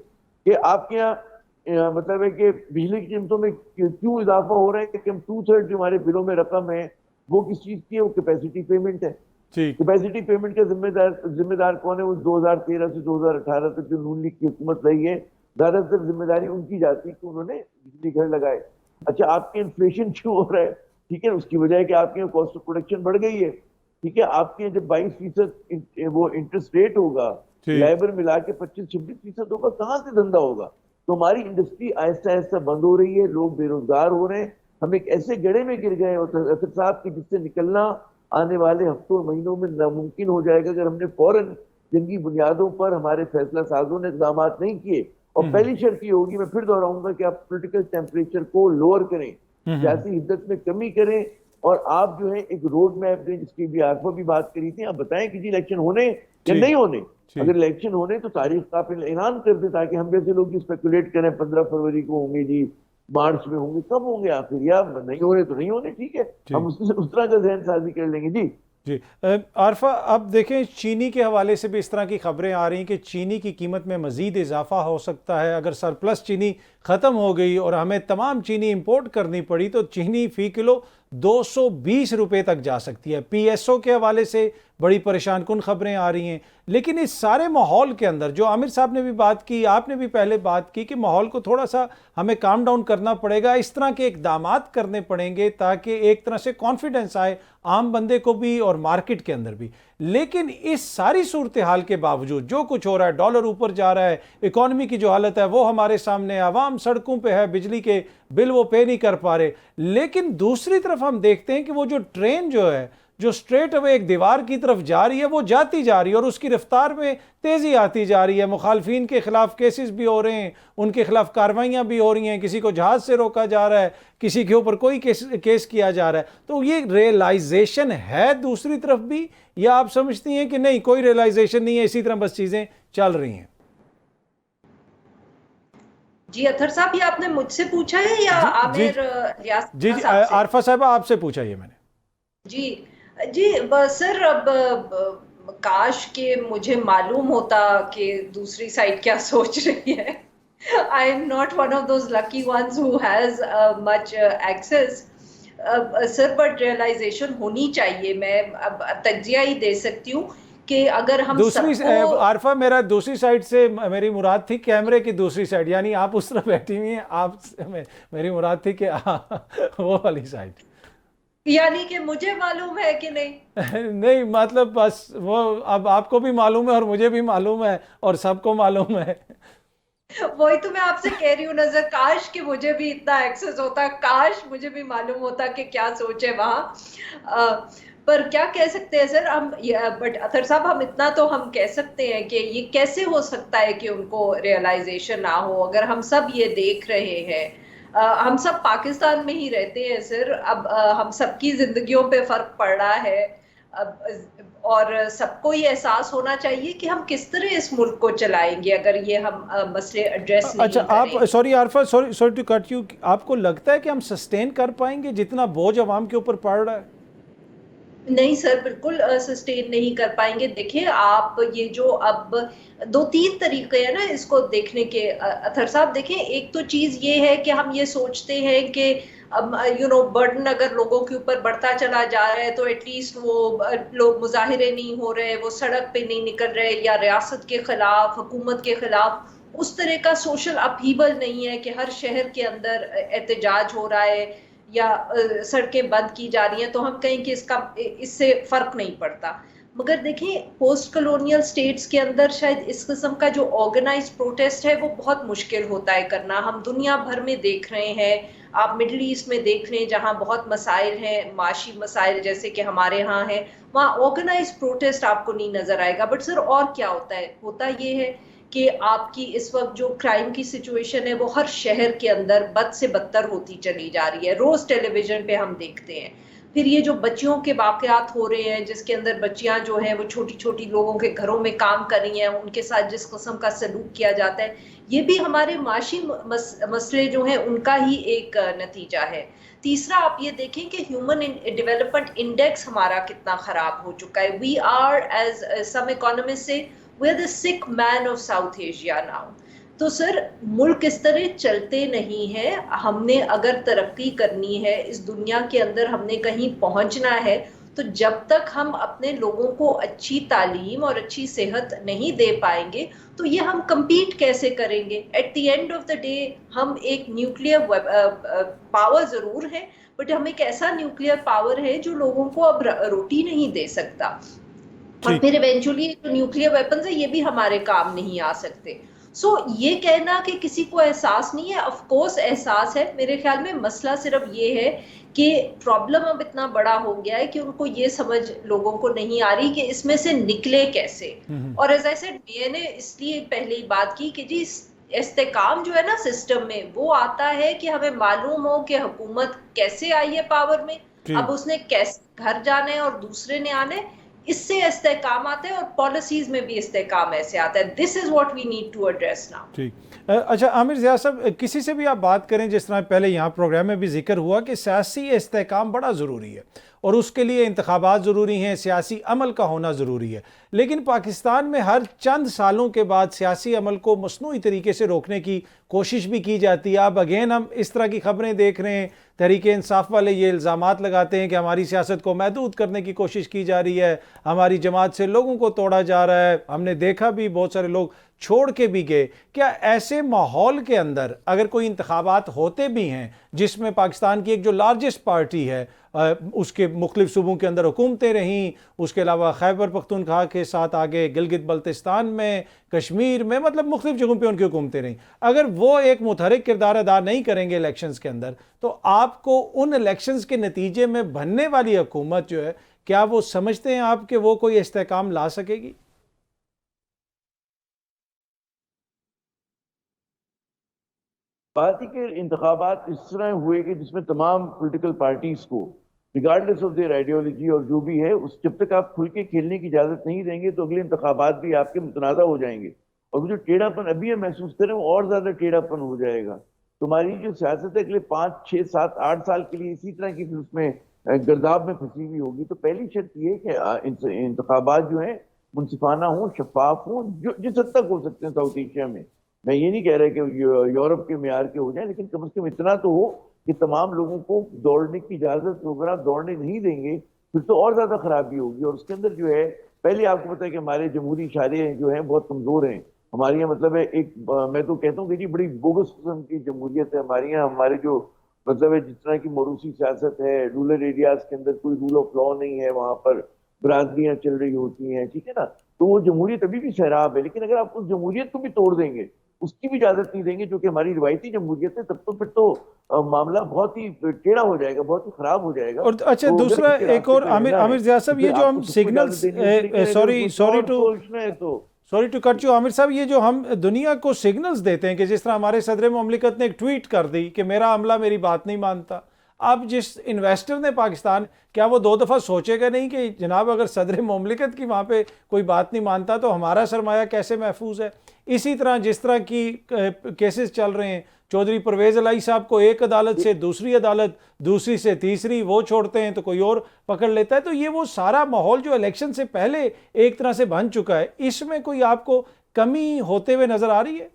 کہ آپ کے یہاں مطلب ہے کہ بجلی کی قیمتوں میں کیوں اضافہ ہو رہا ہے کہ ہم 2/3 جو ہمارے بلوں میں رقم ہے وہ کس چیز کی ہے؟ وہ کیپیسٹی پیمنٹ ہے. کیپیسٹی پیمنٹ کا ذمہ دار کون ہے؟ وہ 2013 سے 2018 تک جو نون لیگ کی حکومت رہی ہے، زیادہ تر ذمہ داری ان کی جاتی ہے کہ انہوں نے بجلی گھر لگائے. اچھا آپ کے انفلیشن کیوں ہو رہا ہے؟ ٹھیک ہے، اس کی وجہ ہے کہ آپ کے کاسٹ آف پروڈکشن بڑھ گئی ہے. ٹھیک ہے، آپ کے جب 22% وہ انٹرسٹ ریٹ ہوگا، لیبر ملا کے 25-26% ہوگا، کہاں سے دھندا ہوگا؟ تو ہماری انڈسٹری آہستہ آہستہ بند ہو رہی ہے، لوگ بے روزگار ہو رہے ہیں. ہم ایک ایسے گڑھے میں گر گئے اسد صاحب کی جس سے نکلنا آنے والے ہفتوں مہینوں میں ناممکن ہو جائے گا اگر ہم نے فوراً جنگی بنیادوں پر ہمارے فیصلہ سازوں نے اقدامات نہیں کیے. اور پہلی شرط یہ ہوگی، میں پھر دہراؤں گا، کہ آپ پولیٹیکل ٹیمپریچر کو لوور کریں، سیاسی حدت میں کمی کریں، اور آپ جو ہے ایک روڈ میپ دیں، جس کی بھی عارفہ بھی بات کری تھی. آپ بتائیں کہ جی الیکشن ہونے یا نہیں ہونے. اگر الیکشن ہونے تو تاریخ کا پھر اعلان کر دیں، تاکہ ہم جیسے لوگ اسپیکولیٹ کریں 15 فروری کو ہوں گے جی، مارچ میں ہوں گے، کب ہوں گے آخر، یا نہیں ہونے تو نہیں ہونے. ٹھیک ہے، ہم اس طرح کا ذہن سازی کر لیں گے. جی عارفہ، اب دیکھیں چینی کے حوالے سے بھی اس طرح کی خبریں آ رہی ہیں کہ چینی کی قیمت میں مزید اضافہ ہو سکتا ہے. اگر سرپلس چینی ختم ہو گئی اور ہمیں تمام چینی امپورٹ کرنی پڑی تو چینی فی کلو 220 روپے تک جا سکتی ہے. پی ایس او کے حوالے سے بڑی پریشان کن خبریں آ رہی ہیں. لیکن اس سارے ماحول کے اندر جو عامر صاحب نے بھی بات کی، آپ نے بھی پہلے بات کی کہ ماحول کو تھوڑا سا ہمیں کام ڈاؤن کرنا پڑے گا، اس طرح کے اقدامات کرنے پڑیں گے تاکہ ایک طرح سے کانفیڈنس آئے عام بندے کو بھی اور مارکیٹ کے اندر بھی. لیکن اس ساری صورتحال کے باوجود جو کچھ ہو رہا ہے، ڈالر اوپر جا رہا ہے، اکانومی کی جو حالت ہے وہ ہمارے سامنے، عوام سڑکوں پہ ہے، بجلی کے بل وہ پے نہیں کر پا رہے. لیکن دوسری طرف ہم دیکھتے ہیں کہ وہ جو ٹرین جو ہے جو سٹریٹ اوے ایک دیوار کی طرف جا رہی ہے، وہ جاتی جا رہی ہے اور اس کی رفتار میں تیزی آتی جا رہی ہے. مخالفین کے خلاف کیسز بھی ہو رہے ہیں، ان کے خلاف کارروائیاں بھی ہو رہی ہیں، کسی کو جہاز سے روکا جا رہا ہے، کسی کے اوپر کوئی کیس کیا جا رہا ہے. تو یہ ریئلائزیشن ہے دوسری طرف بھی، یا آپ سمجھتی ہیں کہ نہیں کوئی ریئلائزیشن نہیں ہے، اسی طرح بس چیزیں چل رہی ہیں؟ جی اطہر صاحب، یہ آپ نے مجھ سے پوچھا ہے یا عامر ریاست؟ جی عارفہ صاحبہ آپ سے پوچھا یہ میں نے. جی سر، اب کاش کہ مجھے معلوم ہوتا کہ دوسری سائڈ کیا سوچ رہی ہے. I am not one of those lucky ones who has much access. Sir but realisation ہونی چاہیے. میں اب تجزیہ ہی دے سکتی ہوں کہ اگر ہم عارفہ، میرا دوسری سائڈ سے میری مراد تھی کیمرے کی دوسری سائڈ، یعنی آپ اس طرح بیٹھی ہوئی ہیں، آپ میری مراد تھی کہ وہ والی سائڈ، یعنی کہ مجھے معلوم ہے کہ نہیں؟ نہیں مطلب بس وہ اب آپ کو بھی معلوم ہے اور مجھے بھی معلوم ہے اور سب کو معلوم ہے. وہی تو میں آپ سے کہہ رہی ہوں نظر، کاش کہ مجھے بھی اتنا ایکسس ہوتا، کاش مجھے بھی معلوم ہوتا کہ کیا سوچ ہے وہاں. پر کیا کہہ سکتے ہیں سر ہم. بٹ اطہر صاحب، ہم اتنا تو ہم کہہ سکتے ہیں کہ یہ کیسے ہو سکتا ہے کہ ان کو ریئلائزیشن نہ ہو، اگر ہم سب یہ دیکھ رہے ہیں. ہم سب پاکستان میں ہی رہتے ہیں سر. اب ہم سب کی زندگیوں پہ فرق پڑ رہا ہے، اور سب کو یہ احساس ہونا چاہیے کہ ہم کس طرح اس ملک کو چلائیں گے اگر یہ ہم مسئلے ایڈریس نہیں کریں. اچھا آپ sorry Arifa, sorry to cut you, آپ کو لگتا ہے کہ ہم سسٹین کر پائیں گے جتنا بوجھ عوام کے اوپر پڑ رہا ہے؟ نہیں سر، بالکل سسٹین نہیں کر پائیں گے. دیکھیں آپ، یہ جو اب 2-3 طریقے ہیں نا اس کو دیکھنے کے اطہر صاحب. دیکھیں ایک تو چیز یہ ہے کہ ہم یہ سوچتے ہیں کہ برڈن اگر لوگوں کے اوپر بڑھتا چلا جا رہا ہے تو ایٹ لیسٹ وہ لوگ مظاہرے نہیں ہو رہے، وہ سڑک پہ نہیں نکل رہے، یا ریاست کے خلاف، حکومت کے خلاف اس طرح کا سوشل اپہیول نہیں ہے کہ ہر شہر کے اندر احتجاج ہو رہا ہے یا سڑکیں بند کی جا رہی ہیں، تو ہم کہیں کہ اس سے فرق نہیں پڑتا. مگر دیکھیں پوسٹ کلونیل سٹیٹس کے اندر شاید اس قسم کا جو آرگنائز پروٹیسٹ ہے وہ بہت مشکل ہوتا ہے کرنا. ہم دنیا بھر میں دیکھ رہے ہیں, آپ مڈل ایسٹ میں دیکھ رہے ہیں جہاں بہت مسائل ہیں, معاشی مسائل جیسے کہ ہمارے ہاں ہیں, وہاں آرگنائز پروٹیسٹ آپ کو نہیں نظر آئے گا. بٹ سر اور کیا ہوتا ہے, ہوتا یہ ہے کہ آپ کی اس وقت جو کرائم کی سچویشن ہے وہ ہر شہر کے اندر بد سے بدتر ہوتی چلی جا رہی ہے. روز ٹیلی ویژن پہ ہم دیکھتے ہیں. پھر یہ جو بچیوں کے واقعات ہو رہے ہیں جس کے اندر بچیاں جو ہیں وہ چھوٹی چھوٹی لوگوں کے گھروں میں کام کر رہی ہیں, ان کے ساتھ جس قسم کا سلوک کیا جاتا ہے, یہ بھی ہمارے معاشی مسئلے جو ہیں ان کا ہی ایک نتیجہ ہے. تیسرا آپ یہ دیکھیں کہ ہیومن ڈیولپمنٹ انڈیکس ہمارا کتنا خراب ہو چکا ہے. We are as some economist say we are the sick man of South Asia now. تو سر ملک اس طرح چلتے نہیں ہیں. ہم نے اگر ترقی کرنی ہے اس دنیا کے اندر, ہم نے کہیں پہنچنا ہے, تو جب تک ہم اپنے لوگوں کو اچھی تعلیم اور اچھی صحت نہیں دے پائیں گے تو یہ ہم کمپیٹ کیسے کریں گے. At the end of the day ہم ایک نیوکلیئر پاور ضرور ہے, بٹ ہم ایک ایسا نیوکلیئر پاور ہے جو لوگوں کو اب روٹی نہیں دے سکتا. اور پھر ایونچولی جو نیوکلیئر ویپنز ہیں یہ بھی ہمارے کام نہیں آ سکتے. سو یہ کہنا کہ کسی کو احساس نہیں ہے, آف کورس احساس ہے. میرے خیال میں مسئلہ صرف یہ ہے کہ پرابلم اب اتنا بڑا ہو گیا ہے کہ ان کو یہ سمجھ لوگوں کو نہیں آ رہی کہ اس میں سے نکلے کیسے. اور ایز آئی سیڈ, میں نے اس لیے پہلے ہی بات کی کہ جی استحکام جو ہے نا سسٹم میں وہ آتا ہے کہ ہمیں معلوم ہو کہ حکومت کیسے آئی ہے پاور میں, اب اس نے کیسے گھر جانا ہے اور دوسرے نے آنا ہے, اس سے استحکام آتا ہے, اور پالیسیز میں بھی استحکام ایسے آتا ہے. This is what we need to address now. ٹھیک. اچھا عامر ضیاء صاحب, کسی سے بھی آپ بات کریں, جس طرح پہلے یہاں پروگرام میں بھی ذکر ہوا کہ سیاسی استحکام بڑا ضروری ہے اور اس کے لیے انتخابات ضروری ہیں, سیاسی عمل کا ہونا ضروری ہے, لیکن پاکستان میں ہر چند سالوں کے بعد سیاسی عمل کو مصنوعی طریقے سے روکنے کی کوشش بھی کی جاتی ہے. اب اگین ہم اس طرح کی خبریں دیکھ رہے ہیں, تحریک انصاف والے یہ الزامات لگاتے ہیں کہ ہماری سیاست کو محدود کرنے کی کوشش کی جا رہی ہے, ہماری جماعت سے لوگوں کو توڑا جا رہا ہے. ہم نے دیکھا بھی بہت سارے لوگ چھوڑ کے بھی گئے. کیا ایسے ماحول کے اندر اگر کوئی انتخابات ہوتے بھی ہیں جس میں پاکستان کی ایک جو لارجسٹ پارٹی ہے, اس کے مختلف صوبوں کے اندر حکومتیں رہیں, اس کے علاوہ خیبر پختونخوا کے ساتھ آگے گلگت بلتستان میں, کشمیر میں, مطلب مختلف جگہوں پہ ان کی حکومتیں رہیں, اگر وہ ایک متحرک کردار ادا نہیں کریں گے الیکشنز کے اندر, تو آپ کو ان الیکشنز کے نتیجے میں بننے والی حکومت جو ہے, کیا وہ سمجھتے ہیں آپ کہ وہ کوئی استحکام لا سکے گی؟ بات ہی کہ انتخابات اس طرح ہوئے کہ جس میں تمام پولیٹیکل پارٹیز کو ریگارڈلیس آف دیئر آئیڈیالوجی اور جو بھی ہے, اس جب تک آپ کھل کے کھیلنے کی اجازت نہیں دیں گے تو اگلے انتخابات بھی آپ کے متنازع ہو جائیں گے, اور وہ جو ٹیڑھا پن ابھی ہم محسوس کریں وہ اور زیادہ ٹیڑھا پن ہو جائے گا. تمہاری جو سیاست ہے اگلے 5, 6, 7, 8 سال کے لیے اسی طرح کی پھر اس میں گرداب میں پھنسی ہوئی ہوگی. تو پہلی شرط یہ کہ انتخابات جو ہیں منصفانہ ہوں, شفاف ہوں, جو جس حد تک ہو سکتے ہیں ساؤتھ ایشیا میں. میں یہ نہیں کہہ رہا کہ یورپ کے معیار کے ہو جائیں, لیکن کم از کم اتنا تو ہو کہ تمام لوگوں کو دوڑنے کی اجازت ہو. اگر آپ دوڑنے نہیں دیں گے پھر تو اور زیادہ خرابی ہوگی. اور اس کے اندر جو ہے, پہلے آپ کو پتا ہے کہ ہمارے جمہوری اشارے جو ہیں بہت کمزور ہیں. ہمارے یہاں مطلب ہے ایک, میں تو کہتا ہوں کہ جی بڑی بوگس قسم کی جمہوریت ہے ہمارے یہاں. ہمارے جو مطلب ہے جس طرح کی موروثی سیاست ہے, رورل ایریاز کے اندر کوئی رول آف لا نہیں ہے, وہاں پر برادریاں چل رہی ہوتی ہیں, ٹھیک ہے نا, تو وہ جمہوریت ابھی بھی سیراب ہے. لیکن اگر آپ اس جمہوریت کو بھی توڑ دیں گے, اس کی بھی اجازت نہیں دیں گے جو کہ ہماری روایتی جمہوریت ہے, تب تو پھر تو معاملہ بہت ہی ٹیڑھا ہو جائے گا, بہت ہی خراب ہو جائے گا. اور اچھا دوسرا ایک اور عامر ضیاء صاحب, یہ جو ہم signals, sorry to cut you Aamir صاحب, یہ جو ہم دنیا کو سگنلز دیتے ہیں کہ جس طرح ہمارے صدر مملکت نے ایک ٹویٹ کر دی کہ میرا عملہ میری بات نہیں مانتا, اب جس انویسٹر نے پاکستان, کیا وہ 2 دفعہ سوچے گا نہیں کہ جناب اگر صدر مملکت کی وہاں پہ کوئی بات نہیں مانتا تو ہمارا سرمایہ کیسے محفوظ ہے؟ اسی طرح جس طرح کی کیسز چل رہے ہیں, چودھری پرویز الہی صاحب کو ایک عدالت سے دوسری عدالت, دوسری سے تیسری, وہ چھوڑتے ہیں تو کوئی اور پکڑ لیتا ہے. تو یہ وہ سارا ماحول جو الیکشن سے پہلے ایک طرح سے بن چکا ہے, اس میں کوئی آپ کو کمی ہوتے ہوئے نظر آ رہی ہے؟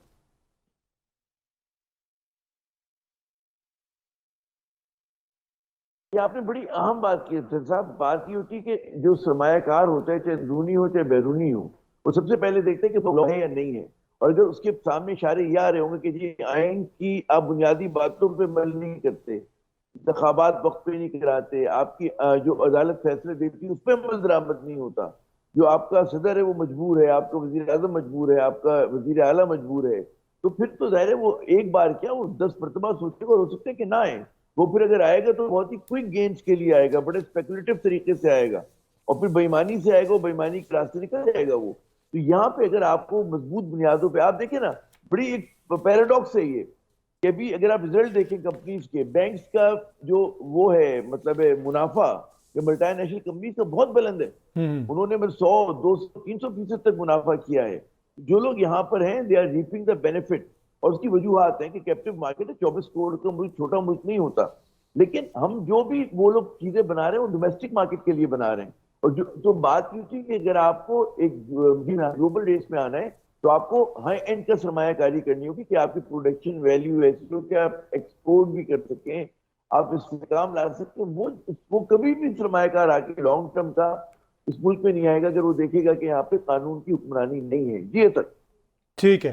یہ آپ نے بڑی اہم بات کی ہے صاحب. بات یہ ہوتی ہے کہ جو سرمایہ کار ہوتا ہے, چاہے اندرونی ہو چاہے بیرونی ہو, وہ سب سے پہلے دیکھتے ہیں کہ وہ ہے یا نہیں ہے. اور اگر اس کے سامنے اشارے یہ آ رہے ہوں گے کہ جی آئین کی آپ بنیادی باتوں پہ عمل نہیں کرتے, انتخابات وقت پہ نہیں کراتے, آپ کی جو عدالت فیصلے دیتی ہے اس پہ عمل درآمد نہیں ہوتا, جو آپ کا صدر ہے وہ مجبور ہے، آپ کا وزیر اعظم مجبور ہے، آپ کا وزیر اعلیٰ مجبور ہے، تو پھر تو ظاہر ہے وہ ایک بار کیا وہ 10 مرتبہ سوچے گا، اور ہو سکتا ہے کہ نہ آئے وہ، پھر اگر آئے گا تو بہت ہی کوئک گینز کے لیے آئے گا، بڑے اسپیکولیٹو طریقے سے آئے گا، اور پھر بےایمانی سے آئے گا، وہ بےایمانی کے راستے نکل جائے گا وہ. تو یہاں پہ اگر آپ کو مضبوط بنیادوں پہ آپ دیکھیں نا، بڑی ایک پیراڈاکس ہے یہ کہ ابھی اگر آپ رزلٹ دیکھیں کمپنیز کے، بینکس کا جو وہ ہے مطلب منافع یہ ملٹی نیشنل کمپنیز کا بہت بلند ہے. انہوں نے 100 200 300% تک منافع کیا ہے. جو لوگ یہاں پر ہیں they are reaping the benefit, اور اس کی وجوہات ہیں کہ کیپٹیو مارکیٹ ہے، 24 کروڑ کا ملک چھوٹا ملک نہیں ہوتا، لیکن ہم جو بھی وہ لوگ چیزیں بنا رہے ہیں وہ ڈومیسٹک مارکیٹ کے لیے بنا رہے ہیں. اور جو بات یہ تھی کہ اگر آپ کو ایک گلوبل ریس میں آنا ہے تو آپ کو ہائی اینڈ کا سرمایہ کاری کرنی ہوگی کہ آپ کی پروڈکشن ویلیو ایسی ہو کہ آپ ایکسپورٹ بھی کر سکیں، آپ استحکام لا سکتے ہیں. وہ کبھی بھی سرمایہ کار آ کے لانگ ٹرم کا اس ملک میں نہیں آئے گا اگر وہ دیکھے گا کہ یہاں پہ قانون کی حکمرانی نہیں ہے. جی تک ٹھیک ہے.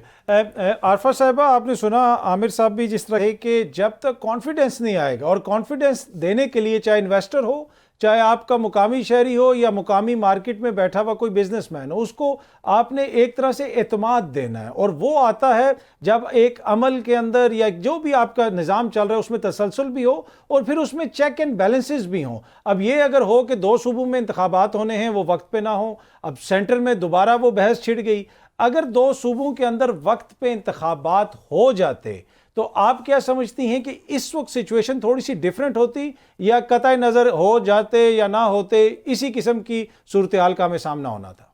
عارفہ صاحبہ آپ نے سنا عامر صاحب بھی جس طرح کہ جب تک کانفیڈنس نہیں آئے گا، اور کانفیڈنس دینے کے لیے چاہے انویسٹر ہو، چاہے آپ کا مقامی شہری ہو یا مقامی مارکیٹ میں بیٹھا ہوا کوئی بزنس مین ہو، اس کو آپ نے ایک طرح سے اعتماد دینا ہے، اور وہ آتا ہے جب ایک عمل کے اندر یا جو بھی آپ کا نظام چل رہا ہے اس میں تسلسل بھی ہو، اور پھر اس میں چیک اینڈ بیلنسز بھی ہوں. اب یہ اگر ہو کہ 2 صوبوں میں انتخابات ہونے ہیں وہ وقت پہ نہ ہوں، اب سینٹر میں دوبارہ وہ بحث چھڑ گئی، اگر 2 صوبوں کے اندر وقت پہ انتخابات ہو جاتے تو آپ کیا سمجھتی ہیں کہ اس وقت سچویشن تھوڑی سی ڈیفرنٹ ہوتی، یا قطع نظر ہو جاتے یا نہ ہوتے اسی قسم کی صورتحال کا ہمیں سامنا ہونا تھا؟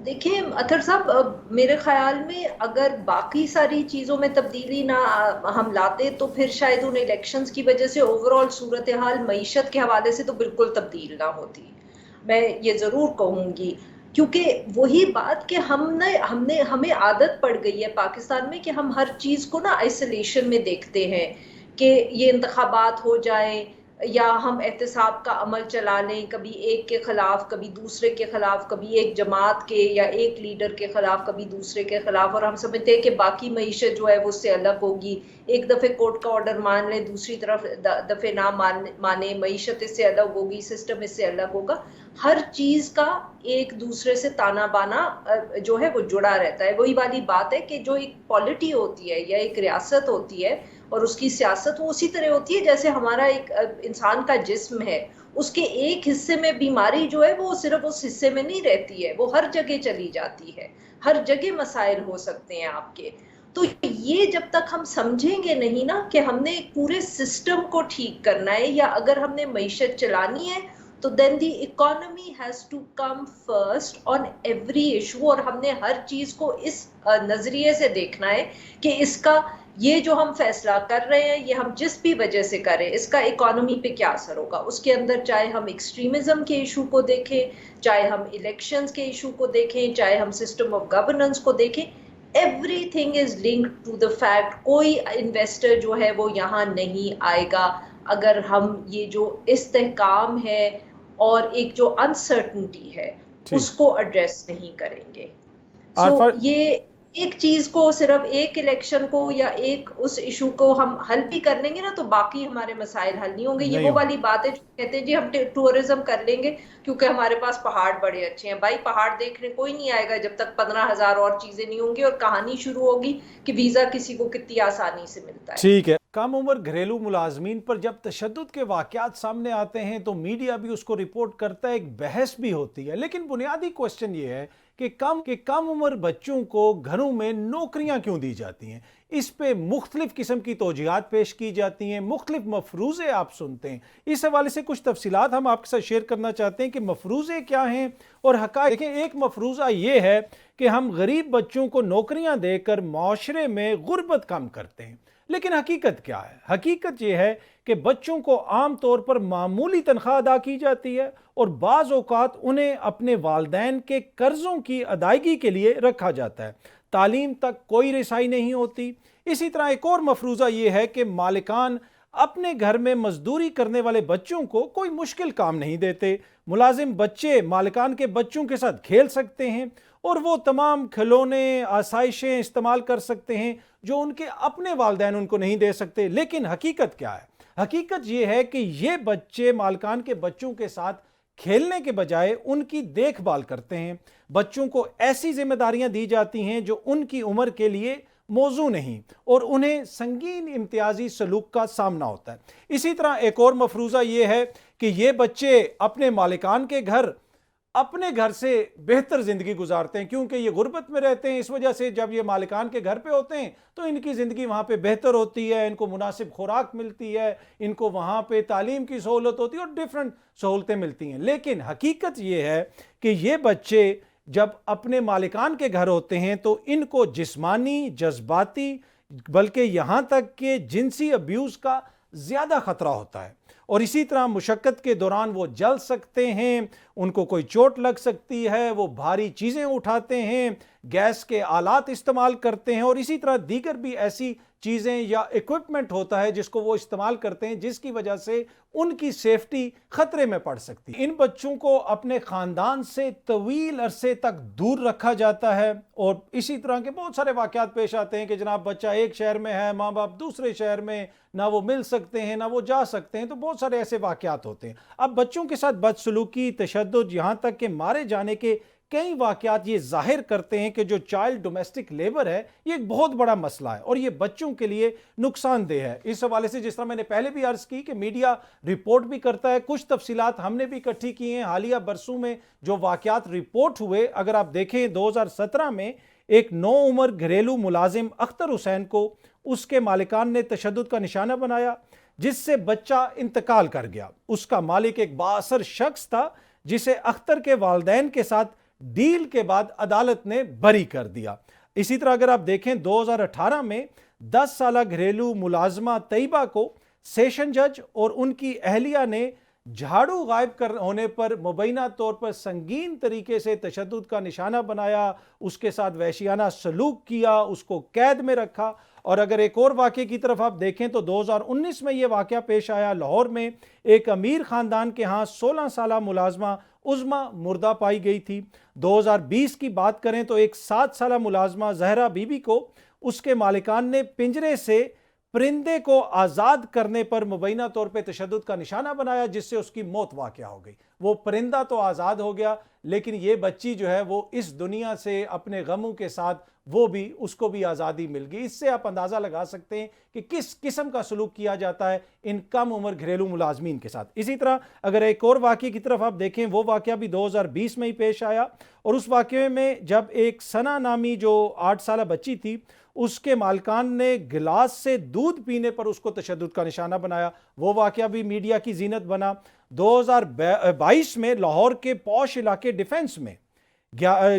دیکھیں اطہر صاحب، میرے خیال میں اگر باقی ساری چیزوں میں تبدیلی نہ ہم لاتے تو پھر شاید ان الیکشنز کی وجہ سے اوورآل صورتحال معیشت کے حوالے سے تو بالکل تبدیل نہ ہوتی، میں یہ ضرور کہوں گی. کیونکہ وہی بات کہ ہمیں عادت پڑ گئی ہے پاکستان میں کہ ہم ہر چیز کو نا آئسولیشن میں دیکھتے ہیں، کہ یہ انتخابات ہو جائیں یا ہم احتساب کا عمل چلا لیں، کبھی ایک کے خلاف کبھی دوسرے کے خلاف، کبھی ایک جماعت کے یا ایک لیڈر کے خلاف کبھی دوسرے کے خلاف، اور ہم سمجھتے ہیں کہ باقی معیشت جو ہے وہ اس سے الگ ہوگی. ایک دفعہ کورٹ کا آرڈر مان لیں، دوسری طرف دفعہ نہ مانے، معیشت اس سے الگ ہوگی، سسٹم اس سے الگ ہوگا. ہر چیز کا ایک دوسرے سے تانا بانا جو ہے وہ جڑا رہتا ہے. وہی والی بات ہے کہ جو ایک پالیٹی ہوتی ہے یا ایک ریاست ہوتی ہے اور اس کی سیاست، وہ اسی طرح ہوتی ہے جیسے ہمارا ایک انسان کا جسم ہے، اس کے ایک حصے میں بیماری جو ہے وہ صرف اس حصے میں نہیں رہتی ہے، وہ ہر جگہ چلی جاتی ہے، ہر جگہ مسائل ہو سکتے ہیں آپ کے. تو یہ جب تک ہم سمجھیں گے نہیں نا کہ ہم نے ایک پورے سسٹم کو ٹھیک کرنا ہے، یا اگر ہم نے معیشت چلانی ہے تو then the economy has to come first on every issue، اور ہم نے ہر چیز کو اس نظریے سے دیکھنا ہے کہ اس کا یہ جو ہم فیصلہ کر رہے ہیں یہ ہم جس بھی وجہ سے کریں اس کا اکانومی پہ کیا اثر ہوگا. اس کے اندر چاہے ہم ایکسٹریمزم کے ایشو کو دیکھیں، چاہے ہم الیکشنز کے ایشو کو دیکھیں، چاہے ہم سسٹم آف گورننس کو دیکھیں، everything is linked to the fact. کوئی انویسٹر جو ہے وہ یہاں نہیں آئے گا اگر ہم یہ جو استحکام ہے اور ایک جو انسرٹنٹی ہے اس کو ایڈریس نہیں کریں گے. سو یہ ایک چیز کو صرف ایک الیکشن کو یا ایک اس ایشو کو ہم حل بھی کر لیں گے نا تو باقی ہمارے مسائل حل نہیں ہوں گے. یہ وہ والی بات ہے جو کہتے ہیں جی ہم ٹورزم کر لیں گے کیونکہ ہمارے پاس پہاڑ بڑے اچھے ہیں. بھائی پہاڑ دیکھنے کوئی نہیں آئے گا جب تک 15,000 اور چیزیں نہیں ہوں گی، اور کہانی شروع ہوگی کہ ویزا کسی کو کتنی آسانی سے ملتا ہے. ٹھیک ہے. کم عمر گھریلو ملازمین پر جب تشدد کے واقعات سامنے آتے ہیں تو میڈیا بھی اس کو رپورٹ کرتا ہے، ایک بحث بھی ہوتی ہے، لیکن بنیادی کوشچن یہ ہے کہ کم عمر بچوں کو گھروں میں نوکریاں کیوں دی جاتی ہیں. اس پہ مختلف قسم کی توجیہات پیش کی جاتی ہیں، مختلف مفروضے آپ سنتے ہیں. اس حوالے سے کچھ تفصیلات ہم آپ کے ساتھ شیئر کرنا چاہتے ہیں کہ مفروضے کیا ہیں اور حقائق. دیکھیں، ایک مفروضہ یہ ہے کہ ہم غریب بچوں کو نوکریاں دے کر معاشرے میں غربت کم کرتے ہیں، لیکن حقیقت کیا ہے؟ حقیقت یہ ہے کہ بچوں کو عام طور پر معمولی تنخواہ ادا کی جاتی ہے اور بعض اوقات انہیں اپنے والدین کے قرضوں کی ادائیگی کے لیے رکھا جاتا ہے. تعلیم تک کوئی رسائی نہیں ہوتی. اسی طرح ایک اور مفروضہ یہ ہے کہ مالکان اپنے گھر میں مزدوری کرنے والے بچوں کو کوئی مشکل کام نہیں دیتے. ملازم بچے مالکان کے بچوں کے ساتھ کھیل سکتے ہیں اور وہ تمام کھلونے، آسائشیں استعمال کر سکتے ہیں جو ان کے اپنے والدین ان کو نہیں دے سکتے. لیکن حقیقت کیا ہے؟ حقیقت یہ ہے کہ یہ بچے مالکان کے بچوں کے ساتھ کھیلنے کے بجائے ان کی دیکھ بھال کرتے ہیں. بچوں کو ایسی ذمہ داریاں دی جاتی ہیں جو ان کی عمر کے لیے موزوں نہیں اور انہیں سنگین امتیازی سلوک کا سامنا ہوتا ہے. اسی طرح ایک اور مفروضہ یہ ہے کہ یہ بچے اپنے مالکان کے گھر اپنے گھر سے بہتر زندگی گزارتے ہیں کیونکہ یہ غربت میں رہتے ہیں. اس وجہ سے جب یہ مالکان کے گھر پہ ہوتے ہیں تو ان کی زندگی وہاں پہ بہتر ہوتی ہے, ان کو مناسب خوراک ملتی ہے, ان کو وہاں پہ تعلیم کی سہولت ہوتی ہے اور ڈیفرنٹ سہولتیں ملتی ہیں. لیکن حقیقت یہ ہے کہ یہ بچے جب اپنے مالکان کے گھر ہوتے ہیں تو ان کو جسمانی, جذباتی بلکہ یہاں تک کہ جنسی ابیوز کا زیادہ خطرہ ہوتا ہے. اور اسی طرح مشقت کے دوران وہ جل سکتے ہیں, ان کو کوئی چوٹ لگ سکتی ہے, وہ بھاری چیزیں اٹھاتے ہیں, گیس کے آلات استعمال کرتے ہیں اور اسی طرح دیگر بھی ایسی چیزیں یا ایکوپمنٹ ہوتا ہے جس کو وہ استعمال کرتے ہیں جس کی وجہ سے ان کی سیفٹی خطرے میں پڑ سکتی ہے. ان بچوں کو اپنے خاندان سے طویل عرصے تک دور رکھا جاتا ہے اور اسی طرح کے بہت سارے واقعات پیش آتے ہیں کہ جناب بچہ ایک شہر میں ہے, ماں باپ دوسرے شہر میں, نہ وہ مل سکتے ہیں نہ وہ جا سکتے ہیں. تو بہت سارے ایسے واقعات ہوتے ہیں. اب بچوں کے ساتھ بدسلوکی, تشدد, یہاں تک کہ مارے جانے کے کئی واقعات یہ ظاہر کرتے ہیں کہ جو چائلڈ ڈومیسٹک لیبر ہے یہ ایک بہت بڑا مسئلہ ہے اور یہ بچوں کے لیے نقصان دہ ہے. اس حوالے سے جس طرح میں نے پہلے بھی عرض کی کہ میڈیا رپورٹ بھی کرتا ہے, کچھ تفصیلات ہم نے بھی اکٹھی کی ہیں. حالیہ برسوں میں جو واقعات رپورٹ ہوئے, اگر آپ دیکھیں 2017 میں ایک 9 عمر گھریلو ملازم اختر حسین کو اس کے مالکان نے تشدد کا نشانہ بنایا جس سے بچہ انتقال کر گیا. اس کا مالک ایک بااثر شخص تھا جسے اختر کے والدین کے ساتھ ڈیل کے بعد عدالت نے بری کر دیا. اسی طرح اگر آپ دیکھیں 2018 میں 10 سالہ گھریلو ملازمہ طیبہ کو سیشن جج اور ان کی اہلیہ نے جھاڑو غائب ہونے پر مبینہ طور پر سنگین طریقے سے تشدد کا نشانہ بنایا, اس کے ساتھ وحشیانہ سلوک کیا, اس کو قید میں رکھا. اور اگر ایک اور واقعے کی طرف آپ دیکھیں تو 2019 میں یہ واقعہ پیش آیا. لاہور میں ایک امیر خاندان کے ہاں 16 سالہ ملازمہ عظمیٰ مردہ پائی گئی تھی. 2020 کی بات کریں تو ایک 7 سالہ ملازمہ زہرا بی بی کو اس کے مالکان نے پنجرے سے پرندے کو آزاد کرنے پر مبینہ طور پہ تشدد کا نشانہ بنایا جس سے اس کی موت واقع ہو گئی. وہ پرندہ تو آزاد ہو گیا لیکن یہ بچی جو ہے وہ اس دنیا سے اپنے غموں کے ساتھ وہ بھی, اس کو بھی آزادی مل گئی. اس سے آپ اندازہ لگا سکتے ہیں کہ کس قسم کا سلوک کیا جاتا ہے ان کم عمر گھریلو ملازمین کے ساتھ. اسی طرح اگر ایک اور واقعے کی طرف آپ دیکھیں, وہ واقعہ بھی 2020 میں ہی پیش آیا اور اس واقعے میں جب ایک ثنا نامی جو 8 سالہ بچی تھی اس کے مالکان نے گلاس سے دودھ پینے پر اس کو تشدد کا نشانہ بنایا. وہ واقعہ بھی میڈیا کی زینت بنا. 2022 میں لاہور کے پوش علاقے ڈیفنس میں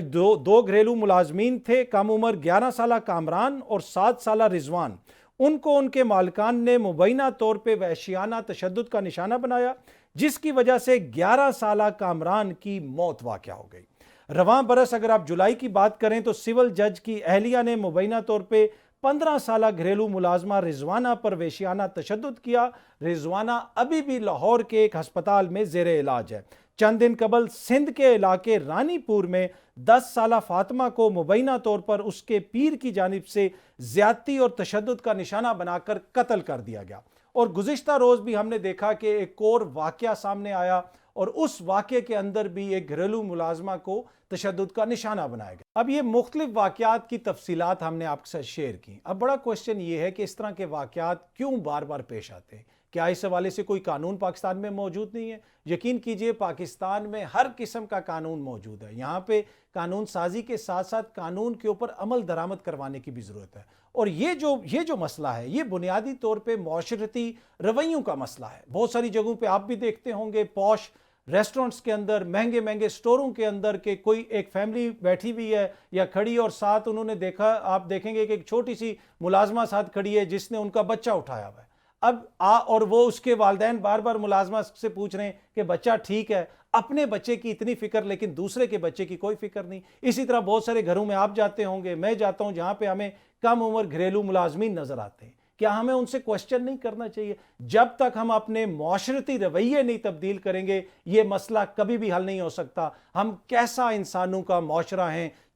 دو گھریلو ملازمین تھے, کم عمر 11 سالہ کامران اور 7 سالہ رضوان. ان کو ان کے مالکان نے مبینہ طور پہ وحشیانہ تشدد کا نشانہ بنایا جس کی وجہ سے 11 سالہ کامران کی موت واقع ہو گئی. رواں برس اگر آپ جولائی کی بات کریں تو سول جج کی اہلیہ نے مبینہ طور پہ 15 سالہ گھریلو ملازمہ رضوانہ پر وحشیانہ تشدد کیا. رضوانہ ابھی بھی لاہور کے ایک ہسپتال میں زیر علاج ہے. چند دن قبل سندھ کے علاقے رانی پور میں 10 سالہ فاطمہ کو مبینہ طور پر اس کے پیر کی جانب سے زیادتی اور تشدد کا نشانہ بنا کر قتل کر دیا گیا. اور گزشتہ روز بھی ہم نے دیکھا کہ ایک اور واقعہ سامنے آیا اور اس واقعے کے اندر بھی ایک گھریلو ملازمہ کو تشدد کا نشانہ بنایا گیا. اب یہ مختلف واقعات کی تفصیلات ہم نے آپ کے ساتھ شیئر کی. اب بڑا کوشچن یہ ہے کہ اس طرح کے واقعات کیوں بار بار پیش آتے ہیں؟ کیا اس حوالے سے کوئی قانون پاکستان میں موجود نہیں ہے؟ یقین کیجئے پاکستان میں ہر قسم کا قانون موجود ہے. یہاں پہ قانون سازی کے ساتھ ساتھ قانون کے اوپر عمل درآمد کروانے کی بھی ضرورت ہے. اور یہ جو مسئلہ ہے یہ بنیادی طور پہ معاشرتی رویوں کا مسئلہ ہے. بہت ساری جگہوں پہ آپ بھی دیکھتے ہوں گے پوش ریسٹورنٹس کے اندر, مہنگے مہنگے سٹوروں کے اندر کہ کوئی ایک فیملی بیٹھی ہوئی ہے یا کھڑی اور ساتھ انہوں نے دیکھا, آپ دیکھیں گے کہ ایک چھوٹی سی ملازمہ ساتھ کھڑی ہے جس نے ان کا بچہ اٹھایا ہوا ہے. اور وہ اس کے والدین بار بار ملازمہ سے پوچھ رہے ہیں کہ بچہ ٹھیک ہے. اپنے بچے کی اتنی فکر لیکن دوسرے کے بچے کی کوئی فکر نہیں. اسی طرح بہت سارے گھروں میں آپ جاتے ہوں گے, میں جاتا ہوں, جہاں پہ ہمیں کم عمر گھریلو ملازمین نظر آتے ہیں. کیا ہمیں ان سے کوشچن نہیں کرنا چاہیے؟ جب تک ہم اپنے معاشرتی رویے نہیں تبدیل کریں گے یہ مسئلہ کبھی بھی حل نہیں ہو سکتا. ہم کیسا انسانوں کا معاشرہ ہیں,